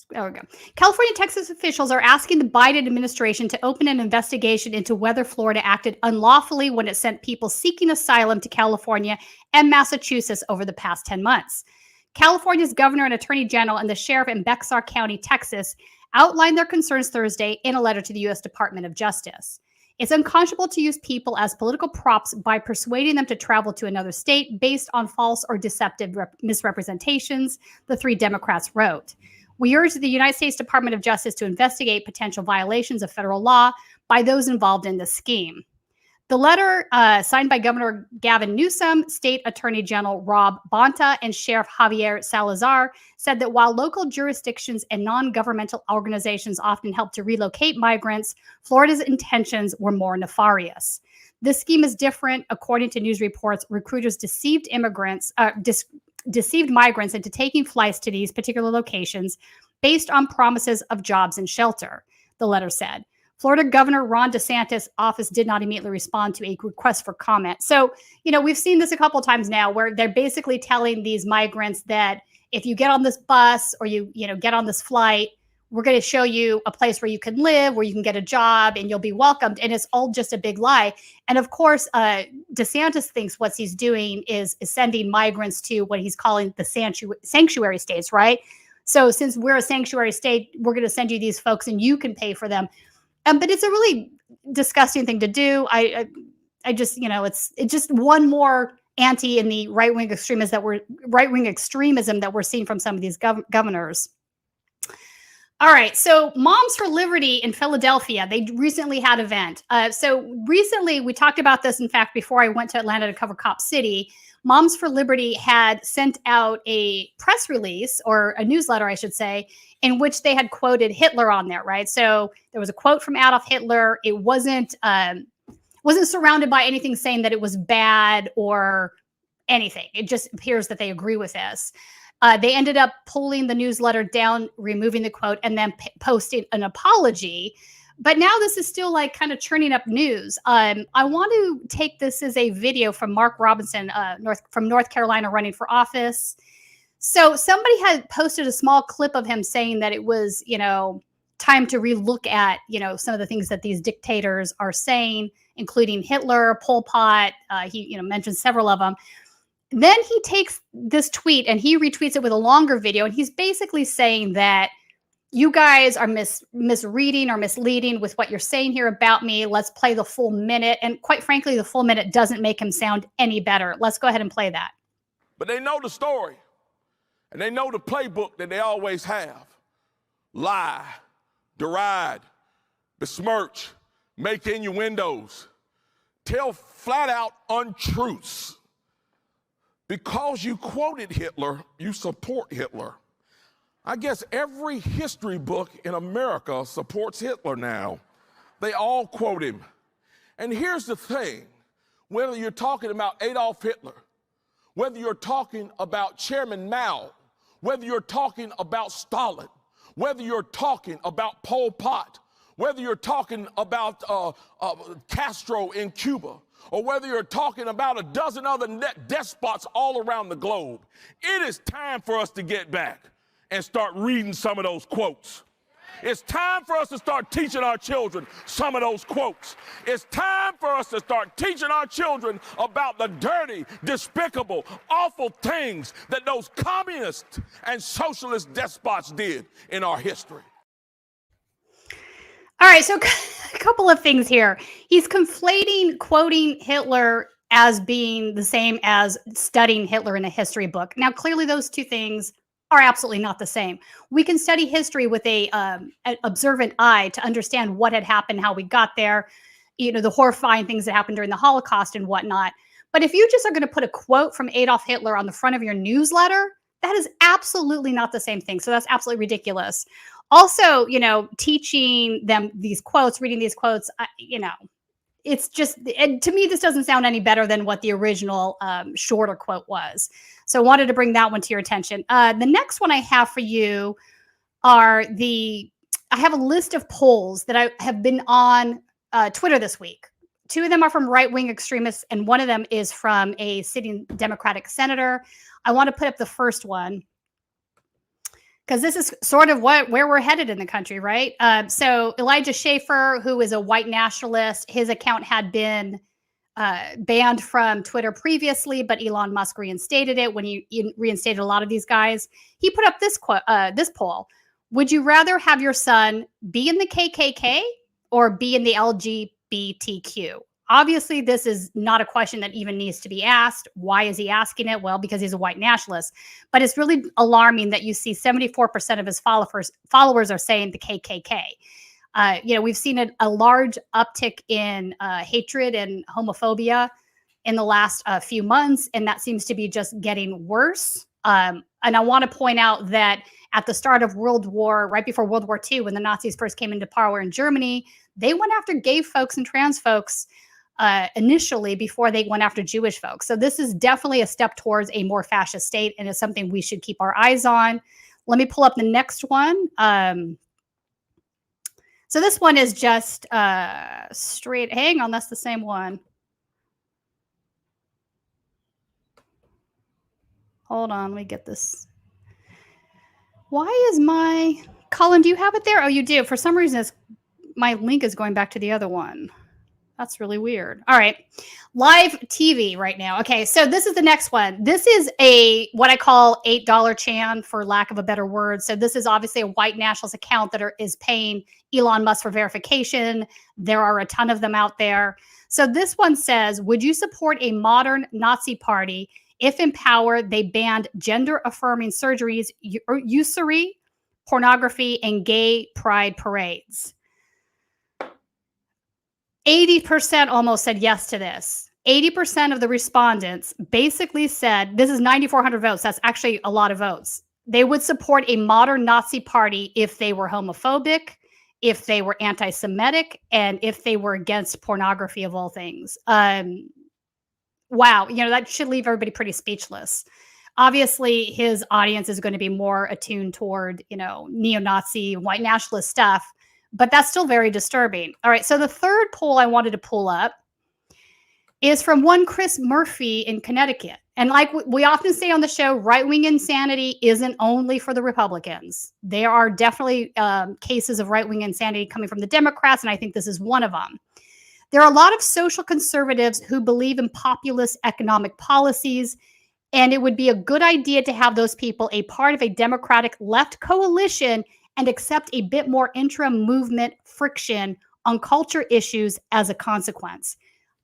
Speaker 1: There we go. California and Texas officials are asking the Biden administration to open an investigation into whether Florida acted unlawfully when it sent people seeking asylum to California and Massachusetts over the past 10 months. California's governor and attorney general and the sheriff in Bexar County, Texas, outlined their concerns Thursday in a letter to the U.S. Department of Justice. It's unconscionable to use people as political props by persuading them to travel to another state based on false or deceptive misrepresentations, the three Democrats wrote. We urge the United States Department of Justice to investigate potential violations of federal law by those involved in the scheme. The letter, signed by Governor Gavin Newsom, State Attorney General Rob Bonta, and Sheriff Javier Salazar, said that while local jurisdictions and non-governmental organizations often help to relocate migrants, Florida's intentions were more nefarious. This scheme is different. According to news reports, recruiters deceived migrants into taking flights to these particular locations based on promises of jobs and shelter, the letter said. Florida Governor Ron DeSantis' office did not immediately respond to a request for comment. So, we've seen this a couple of times now where they're basically telling these migrants that if you get on this bus or you get on this flight, we're going to show you a place where you can live, where you can get a job, and you'll be welcomed. And it's all just a big lie. And of course, DeSantis thinks what he's doing is sending migrants to what he's calling the sanctuary states, right? So since we're a sanctuary state, we're going to send you these folks and you can pay for them. But it's a really disgusting thing to do. I just, it's just one more anti in the right-wing extremism that we're seeing from some of these governors. All right. So Moms for Liberty in Philadelphia, they recently had an event. So recently we talked about this, in fact, before I went to Atlanta to cover Cop City. Moms for Liberty had sent out a press release, or a newsletter, I should say, in which they had quoted Hitler on there, right? So there was a quote from Adolf Hitler. It wasn't surrounded by anything saying that it was bad or anything. It just appears that they agree with this. They ended up pulling the newsletter down, removing the quote, and then posting an apology. But now this is still like kind of churning up news. I want to take this as a video from Mark Robinson, from North Carolina, running for office. So somebody had posted a small clip of him saying that it was, time to relook at, some of the things that these dictators are saying, including Hitler, Pol Pot. He, mentioned several of them. Then he takes this tweet and he retweets it with a longer video. And he's basically saying that you guys are misreading or misleading with what you're saying here about me. Let's play the full minute. And quite frankly, the full minute doesn't make him sound any better. Let's go ahead and play that.
Speaker 3: But they know the story. And they know the playbook that they always have. Lie, deride, besmirch, make innuendos, tell flat out untruths. Because you quoted Hitler, you support Hitler. I guess every history book in America supports Hitler now. They all quote him. And here's the thing, whether you're talking about Adolf Hitler, whether you're talking about Chairman Mao, whether you're talking about Stalin, whether you're talking about Pol Pot, whether you're talking about Castro in Cuba, or whether you're talking about a dozen other despots all around the globe, it is time for us to get back and start reading some of those quotes. It's time for us to start teaching our children some of those quotes. It's time for us to start teaching our children about the dirty, despicable, awful things that those communist and socialist despots did in our history.
Speaker 1: All right, so a couple of things here. He's conflating quoting Hitler as being the same as studying Hitler in a history book. Now, clearly those two things are absolutely not the same. We can study history with an observant eye to understand what had happened, how we got there, the horrifying things that happened during the Holocaust and whatnot. But if you just are going to put a quote from Adolf Hitler on the front of your newsletter, that is absolutely not the same thing. So that's absolutely ridiculous. Also, teaching them these quotes, reading these quotes, it's just, to me, this doesn't sound any better than what the original shorter quote was. So I wanted to bring that one to your attention. The next one I have for you are I have a list of polls that I have been on Twitter this week. Two of them are from right-wing extremists, and one of them is from a sitting Democratic senator. I want to put up the first one. because this is sort of where we're headed in the country, right? So Elijah Schaffer, who is a white nationalist, his account had been banned from Twitter previously, but Elon Musk reinstated it when he reinstated a lot of these guys. He put up this this poll: would you rather have your son be in the KKK or be in the LGBTQ? Obviously, this is not a question that even needs to be asked. Why is he asking it? Well, because he's a white nationalist. But it's really alarming that you see 74% of his followers are saying the KKK. We've seen a large uptick in hatred and homophobia in the last few months, and that seems to be just getting worse. And I want to point out that at the start of right before World War II, when the Nazis first came into power in Germany, they went after gay folks and trans folks initially before they went after Jewish folks. So this is definitely a step towards a more fascist state, and it's something we should keep our eyes on. Let me pull up the next one. So this one is just straight. Hang on, that's the same one. Hold on, let me get this. Why is my... Colin, do you have it there? Oh, you do. For some reason, my link is going back to the other one. That's really weird. All right. Live TV right now. Okay, so this is the next one. This is what I call $8 Chan, for lack of a better word. So this is obviously a white nationalist account that is paying Elon Musk for verification. There are a ton of them out there. So this one says, would you support a modern Nazi party if in power they banned gender-affirming surgeries, usury, pornography, and gay pride parades? 80% almost said yes to this. 80% of the respondents basically said, this is 9,400 votes. That's actually a lot of votes. They would support a modern Nazi party if they were homophobic, if they were anti-Semitic, and if they were against pornography, of all things. Wow, that should leave everybody pretty speechless. Obviously, his audience is going to be more attuned toward, neo-Nazi, white nationalist stuff. But that's still very disturbing. All right, so the third poll I wanted to pull up is from one Chris Murphy in Connecticut. And like we often say on the show, right-wing insanity isn't only for the Republicans. There are definitely cases of right-wing insanity coming from the Democrats, and I think this is one of them. There are a lot of social conservatives who believe in populist economic policies, and it would be a good idea to have those people a part of a Democratic left coalition and accept a bit more interim movement friction on culture issues as a consequence.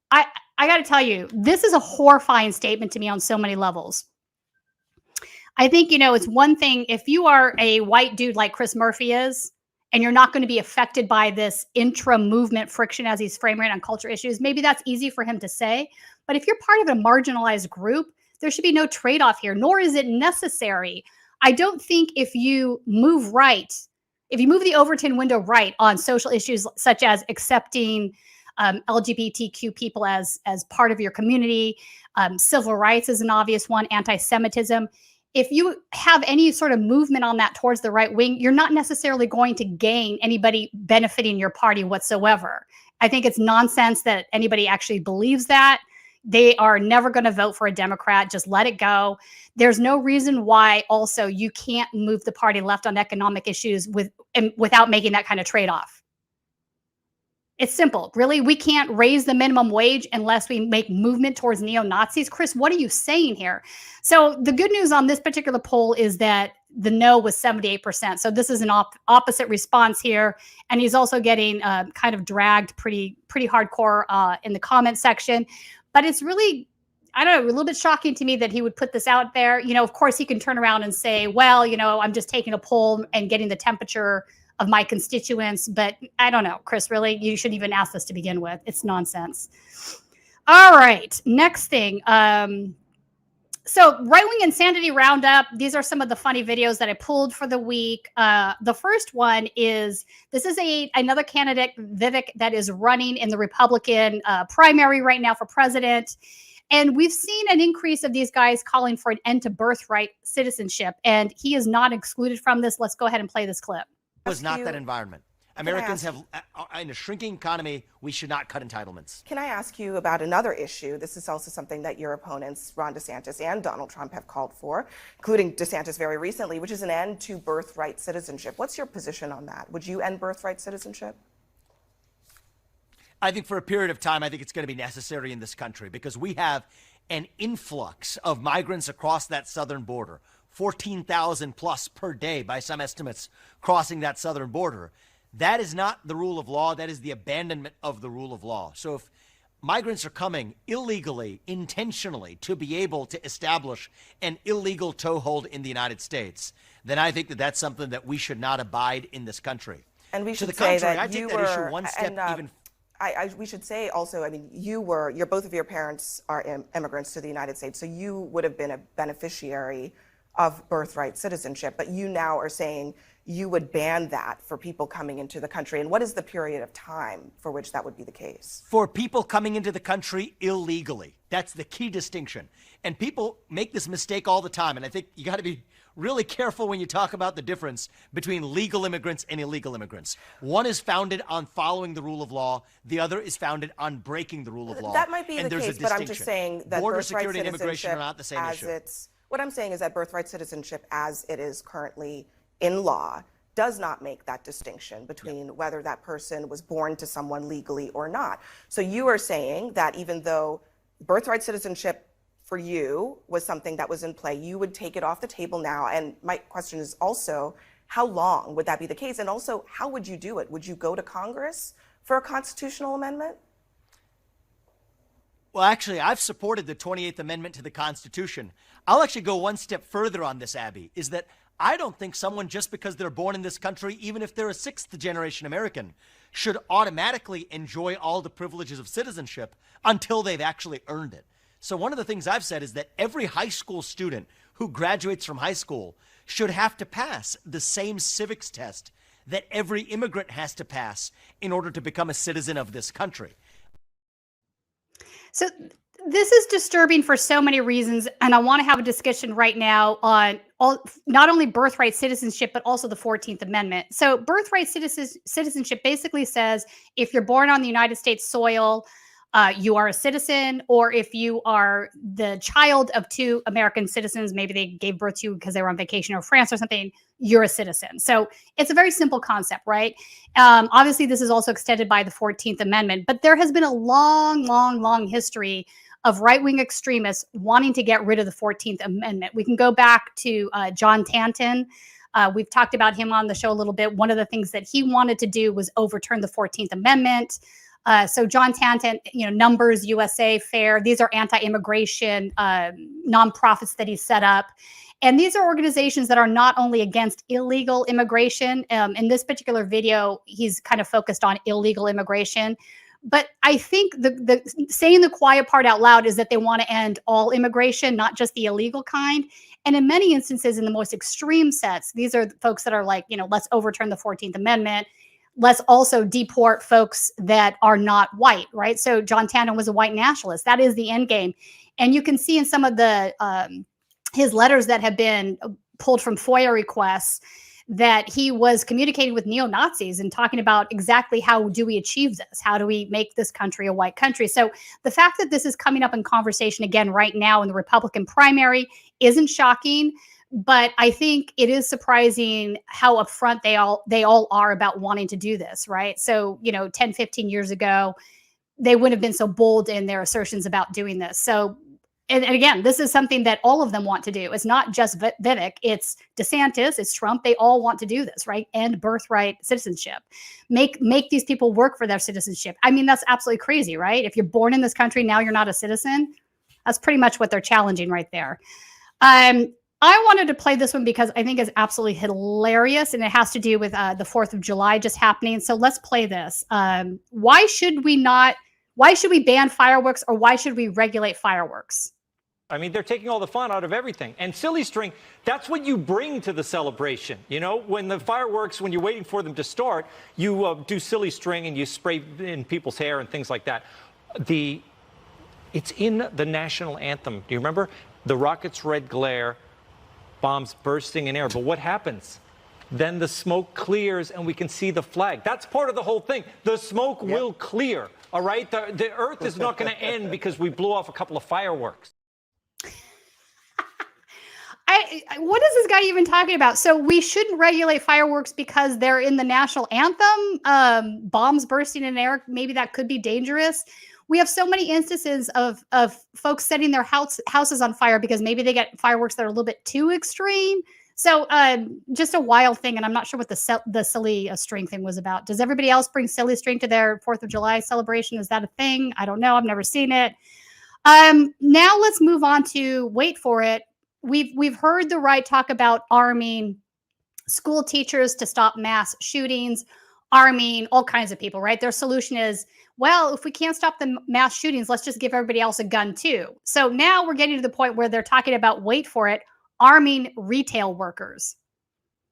Speaker 1: I got to tell you, this is a horrifying statement to me on so many levels. I think, it's one thing if you are a white dude like Chris Murphy is, and you're not going to be affected by this interim movement friction as he's framing it on culture issues, maybe that's easy for him to say. But if you're part of a marginalized group, there should be no trade-off here, nor is it necessary. I don't think if you move right, if you move the Overton window right on social issues such as accepting LGBTQ people as part of your community, civil rights is an obvious one, anti-Semitism. If you have any sort of movement on that towards the right wing, you're not necessarily going to gain anybody benefiting your party whatsoever. I think it's nonsense that anybody actually believes that. They are never going to vote for a Democrat. Just let it go. There's no reason why also you can't move the party left on economic issues without making that kind of trade-off. It's simple. Really, we can't raise the minimum wage unless we make movement towards neo-Nazis. Chris, what are you saying here? So the good news on this particular poll is that the no was 78%. So this is an opposite response here. And he's also getting kind of dragged pretty hardcore in the comment section. But it's really, I don't know, a little bit shocking to me that he would put this out there. Of course, he can turn around and say, well, I'm just taking a poll and getting the temperature of my constituents. But I don't know, Chris, really, you shouldn't even ask this to begin with. It's nonsense. All right, next thing. So right-wing insanity roundup. These are some of the funny videos that I pulled for the week. The first one is, this is another candidate, Vivek, that is running in the Republican primary right now for president. And we've seen an increase of these guys calling for an end to birthright citizenship. And he is not excluded from this. Let's go ahead and play this clip.
Speaker 4: It was not that environment. Americans have, in a shrinking economy, we should not cut entitlements.
Speaker 5: Can I ask you about another issue? This is also something that your opponents, Ron DeSantis and Donald Trump, have called for, including DeSantis very recently, which is an end to birthright citizenship. What's your position on that? Would you end birthright citizenship?
Speaker 4: I think for a period of time, I think it's going to be necessary in this country because we have an influx of migrants across that southern border, 14,000 plus per day by some estimates crossing that southern border. That is not the rule of law. That is the abandonment of the rule of law. So if migrants are coming illegally, intentionally, to be able to establish an illegal toehold in the United States, then I think that that's something that we should not abide in this country.
Speaker 5: And we should
Speaker 4: to the
Speaker 5: say
Speaker 4: contrary,
Speaker 5: that
Speaker 4: I take
Speaker 5: you
Speaker 4: that
Speaker 5: were,
Speaker 4: issue one step even.
Speaker 5: We should say also, I mean, both of your parents are immigrants to the United States, so you would have been a beneficiary of birthright citizenship, but you now are saying you would ban that for people coming into the country. And what is the period of time for which that would be the case?
Speaker 4: For people coming into the country illegally. That's the key distinction. And people make this mistake all the time. And I think you got to be really careful when you talk about the difference between legal immigrants and illegal immigrants. One is founded on following the rule of law. The other is founded on breaking the rule of law.
Speaker 5: That might be the case, but I'm just saying that
Speaker 4: border
Speaker 5: birthright
Speaker 4: security and immigration are
Speaker 5: citizenship
Speaker 4: not the same issue.
Speaker 5: What I'm saying is that birthright citizenship, as it is currently in law, does not make that distinction between whether that person was born to someone legally or not. So you are saying that even though birthright citizenship for you was something that was in play, you would take it off the table now. And my question is also, how long would that be the case? And also, how would you do it? Would you go to Congress for a constitutional amendment?
Speaker 4: Well, actually, I've supported the 28th Amendment to the Constitution. I'll actually go one step further on this, Abby, is that I don't think someone, just because they're born in this country, even if they're a sixth-generation American, should automatically enjoy all the privileges of citizenship until they've actually earned it. So one of the things I've said is that every high school student who graduates from high school should have to pass the same civics test that every immigrant has to pass in order to become a citizen of this country.
Speaker 1: So this is disturbing for so many reasons, and I want to have a discussion right now on not only birthright citizenship, but also the 14th Amendment. So birthright citizenship basically says if you're born on the United States soil, you are a citizen, or if you are the child of two American citizens, maybe they gave birth to you because they were on vacation or France or something, you're a citizen. So it's a very simple concept, right? Obviously, this is also extended by the 14th Amendment, but there has been a long history of right-wing extremists wanting to get rid of the 14th Amendment. We can go back to John Tanton. We've talked about him on the show a little bit. One of the things that he wanted to do was overturn the 14th Amendment. So John Tanton, Numbers USA, FAIR, these are anti-immigration nonprofits that he set up. And these are organizations that are not only against illegal immigration. In this particular video, he's kind of focused on illegal immigration. But I think the saying the quiet part out loud is that they want to end all immigration, not just the illegal kind. And in many instances, in the most extreme sets, these are the folks that are like, let's overturn the 14th Amendment. Let's also deport folks that are not white, right? So John Tanton was a white nationalist. That is the end game. And you can see in some of the his letters that have been pulled from FOIA requests that he was communicating with neo-Nazis and talking about exactly how do we achieve this? How do we make this country a white country? So the fact that this is coming up in conversation again right now in the Republican primary isn't shocking. But I think it is surprising how upfront they all are about wanting to do this, right? So, 10, 15 years ago, they wouldn't have been so bold in their assertions about doing this. So, and again, this is something that all of them want to do. It's not just Vivek, it's DeSantis, it's Trump. They all want to do this, right? End birthright citizenship. Make these people work for their citizenship. I mean, that's absolutely crazy, right? If you're born in this country, now you're not a citizen. That's pretty much what they're challenging right there. I wanted to play this one because I think it's absolutely hilarious, and it has to do with the 4th of July just happening. So let's play this. Why should we ban fireworks, or why should we regulate fireworks?
Speaker 6: I mean, they're taking all the fun out of everything. And silly string, that's what you bring to the celebration. When the fireworks, when you're waiting for them to start, you do silly string and you spray in people's hair and things like that. It's in the national anthem. Do you remember? The rocket's red glare, bombs bursting in air. But what happens? then the smoke clears and we can see the flag. That's part of the whole thing. The smoke will clear, all right? The earth is not going to end because we blew off a couple of fireworks.
Speaker 1: What is this guy even talking about? So we shouldn't regulate fireworks because they're in the national anthem? Bombs bursting in air, maybe that could be dangerous. We have so many instances of folks setting their houses on fire because maybe they get fireworks that are a little bit too extreme. So just a wild thing, and I'm not sure what the silly string thing was about. Does everybody else bring silly string to their 4th of July celebration? Is that a thing? I don't know. I've never seen it. Now let's move on to, wait for it. We've heard the right talk about arming school teachers to stop mass shootings, arming all kinds of people, right? Their solution is, well, if we can't stop the mass shootings, let's just give everybody else a gun too. So now we're getting to the point where they're talking about, wait for it, arming retail workers.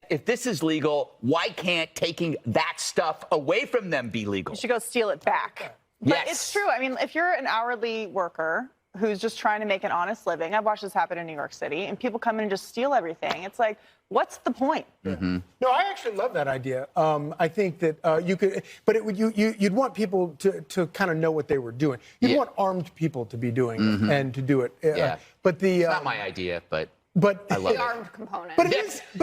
Speaker 7: If this is legal, why can't taking that stuff away from them be legal?
Speaker 8: You should go steal it back. But
Speaker 7: Yes.
Speaker 8: it's true. I mean, if you're an hourly worker who's just trying to make an honest living, I've watched this happen in New York City, and people come in and just steal everything. It's like, what's the point?
Speaker 9: No, I actually love that idea. I think that you could, but you'd want people to kind of know what they were doing. You'd want armed people to be doing it and to do it. But it's
Speaker 7: not my idea, but I love
Speaker 8: The
Speaker 7: it.
Speaker 8: armed component.
Speaker 9: But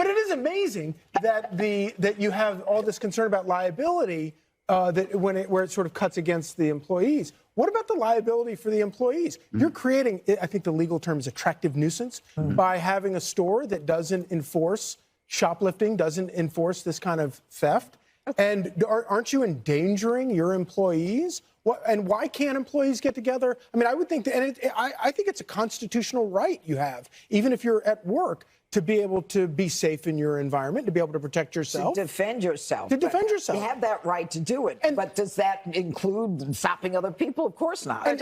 Speaker 9: it is amazing that you have all this concern about liability where it sort of cuts against the employees. What about the liability for the employees? You're creating, I think the legal term is attractive nuisance, by having a store that doesn't enforce shoplifting, doesn't enforce this kind of theft. And aren't you endangering your employees? And why can't employees get together? I mean, I would think that, and I think it's a constitutional right you have, even if you're at work, to be able to be safe in your environment, to be able to protect yourself.
Speaker 10: To defend yourself.
Speaker 9: To defend yourself.
Speaker 10: You have that right to do it. But does that include stopping other people? Of course not.
Speaker 9: And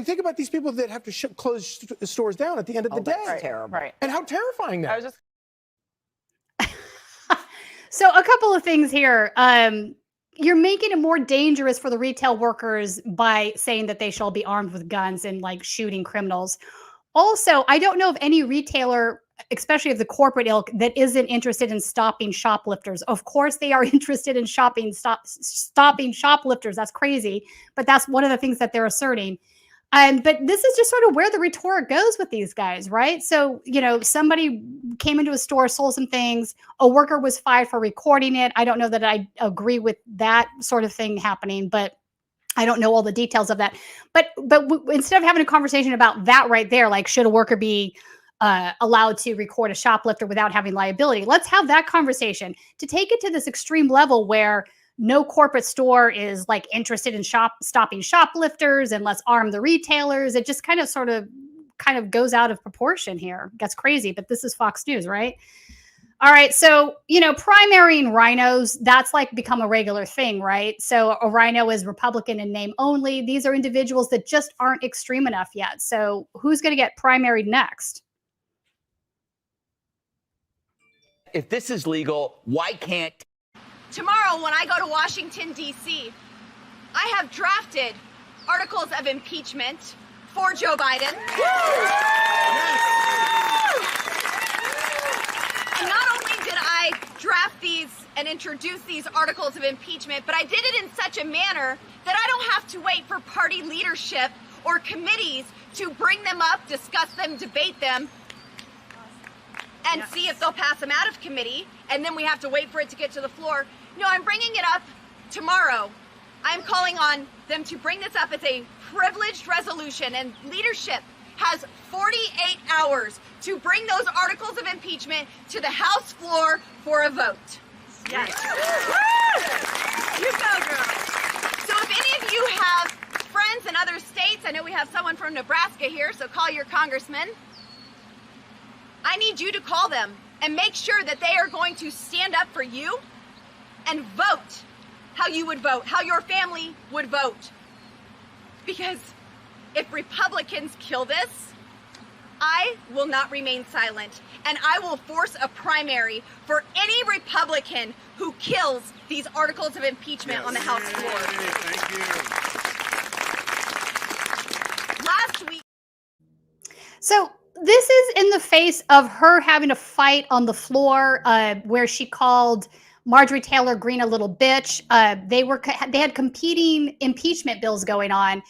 Speaker 9: think about these people that have to close stores down at the end of the day.
Speaker 10: That's terrible.
Speaker 8: Right.
Speaker 9: And how terrifying that is.
Speaker 1: So a couple of things here. You're making it more dangerous for the retail workers by saying that they shall be armed with guns and like shooting criminals. Also, I don't know of any retailer, especially of the corporate ilk, that isn't interested in stopping shoplifters. Of course, they are interested in stopping shoplifters. That's crazy. But that's one of the things that they're asserting. But this is just sort of where the rhetoric goes with these guys, right? So, somebody came into a store, sold some things. A worker was fired for recording it. I don't know that I agree with that sort of thing happening, but I don't know all the details of that. But instead of having a conversation about that right there, like should a worker be allowed to record a shoplifter without having liability, let's have that conversation. To take it to this extreme level where no corporate store is like interested in stopping shoplifters and let's arm the retailers, it just kind of goes out of proportion here. Gets crazy, but this is Fox News, right? All right, so, primarying rhinos, that's like become a regular thing, right? So a rhino is Republican in name only. These are individuals that just aren't extreme enough yet. So who's going to get primaried next?
Speaker 7: If this is legal, why can't...
Speaker 11: Tomorrow, when I go to Washington, D.C., I have drafted articles of impeachment for Joe Biden. And not only did I draft these and introduce these articles of impeachment, but I did it in such a manner that I don't have to wait for party leadership or committees to bring them up, discuss them, debate them, and see if they'll pass them out of committee, and then we have to wait for it to get to the floor. No, I'm bringing it up tomorrow. I'm calling on them to bring this up as a privileged resolution, and leadership has 48 hours to bring those articles of impeachment to the House floor for a vote. Yes. You go, girl. So if any of you have friends in other states, I know we have someone from Nebraska here, so call your congressman. I need you to call them and make sure that they are going to stand up for you and vote how you would vote, how your family would vote. Because if Republicans kill this, I will not remain silent, and I will force a primary for any Republican who kills these articles of impeachment on the House floor.
Speaker 3: Thank you.
Speaker 11: Last week.
Speaker 1: So this is in the face of her having a fight on the floor where she called Marjorie Taylor Greene a little bitch. They had competing impeachment bills going on,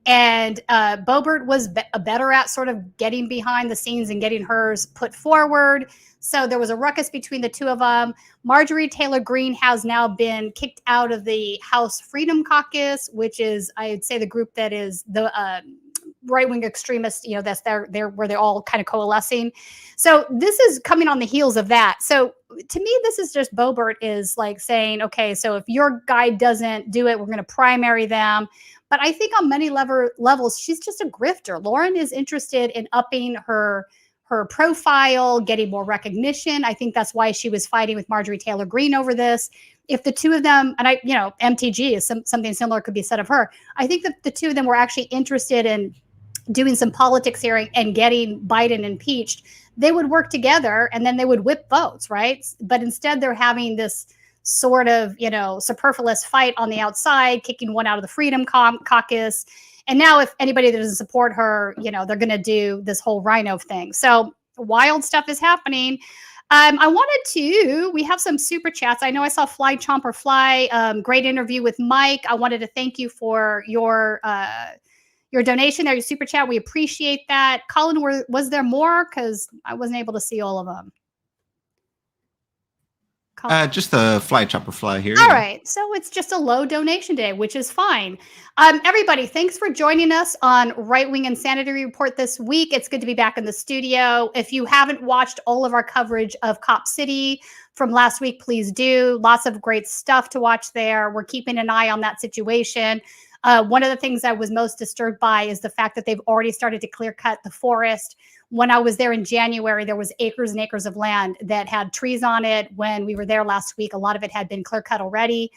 Speaker 1: and Boebert was better at sort of getting behind the scenes and getting hers put forward. So there was a ruckus between the two of them. Marjorie Taylor Greene has now been kicked out of the House Freedom Caucus, which is, I'd say, the group that is the right-wing extremists, that's they're where they're all kind of coalescing. So this is coming on the heels of that. So to me, this is just Boebert is like saying, okay, so if your guy doesn't do it, we're going to primary them. But I think on many levels, she's just a grifter. Lauren is interested in upping her profile, getting more recognition. I think that's why she was fighting with Marjorie Taylor Greene over this. If the two of them, and MTG is something similar could be said of her. I think that the two of them were actually interested in doing some politics here and getting Biden impeached. They would work together and then they would whip votes, right? But instead they're having this sort of, superfluous fight on the outside, kicking one out of the Freedom Caucus. And now if anybody that doesn't support her, they're going to do this whole rhino thing. So wild stuff is happening. We have some super chats. I know I saw Fly Chomper Fly, great interview with Mike. I wanted to thank you for your donation there, your super chat. We appreciate that. Colin, was there more? Because I wasn't able to see all of them.
Speaker 12: Just the Fly Chopper Fly here.
Speaker 1: All right. So it's just a low donation day, which is fine. Everybody, thanks for joining us on Right Wing Insanity Report this week. It's good to be back in the studio. If you haven't watched all of our coverage of Cop City from last week, please do. Lots of great stuff to watch there. We're keeping an eye on that situation. One of the things I was most disturbed by is the fact that they've already started to clear cut the forest. When I was there in January, there was acres and acres of land that had trees on it. When we were there last week, a lot of it had been clear cut already.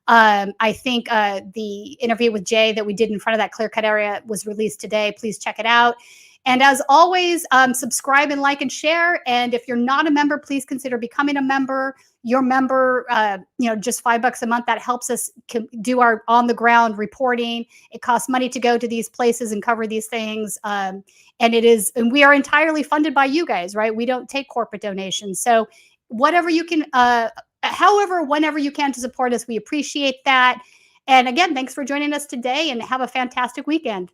Speaker 1: I think the interview with Jay that we did in front of that clear cut area was released today. Please check it out. And as always, subscribe and like and share. And if you're not a member, please consider becoming a member. Your member, just $5 a month, that helps us do our on the ground reporting. It costs money to go to these places and cover these things. And we are entirely funded by you guys, right? We don't take corporate donations. So whatever you can, whenever you can to support us, we appreciate that. And again, thanks for joining us today and have a fantastic weekend.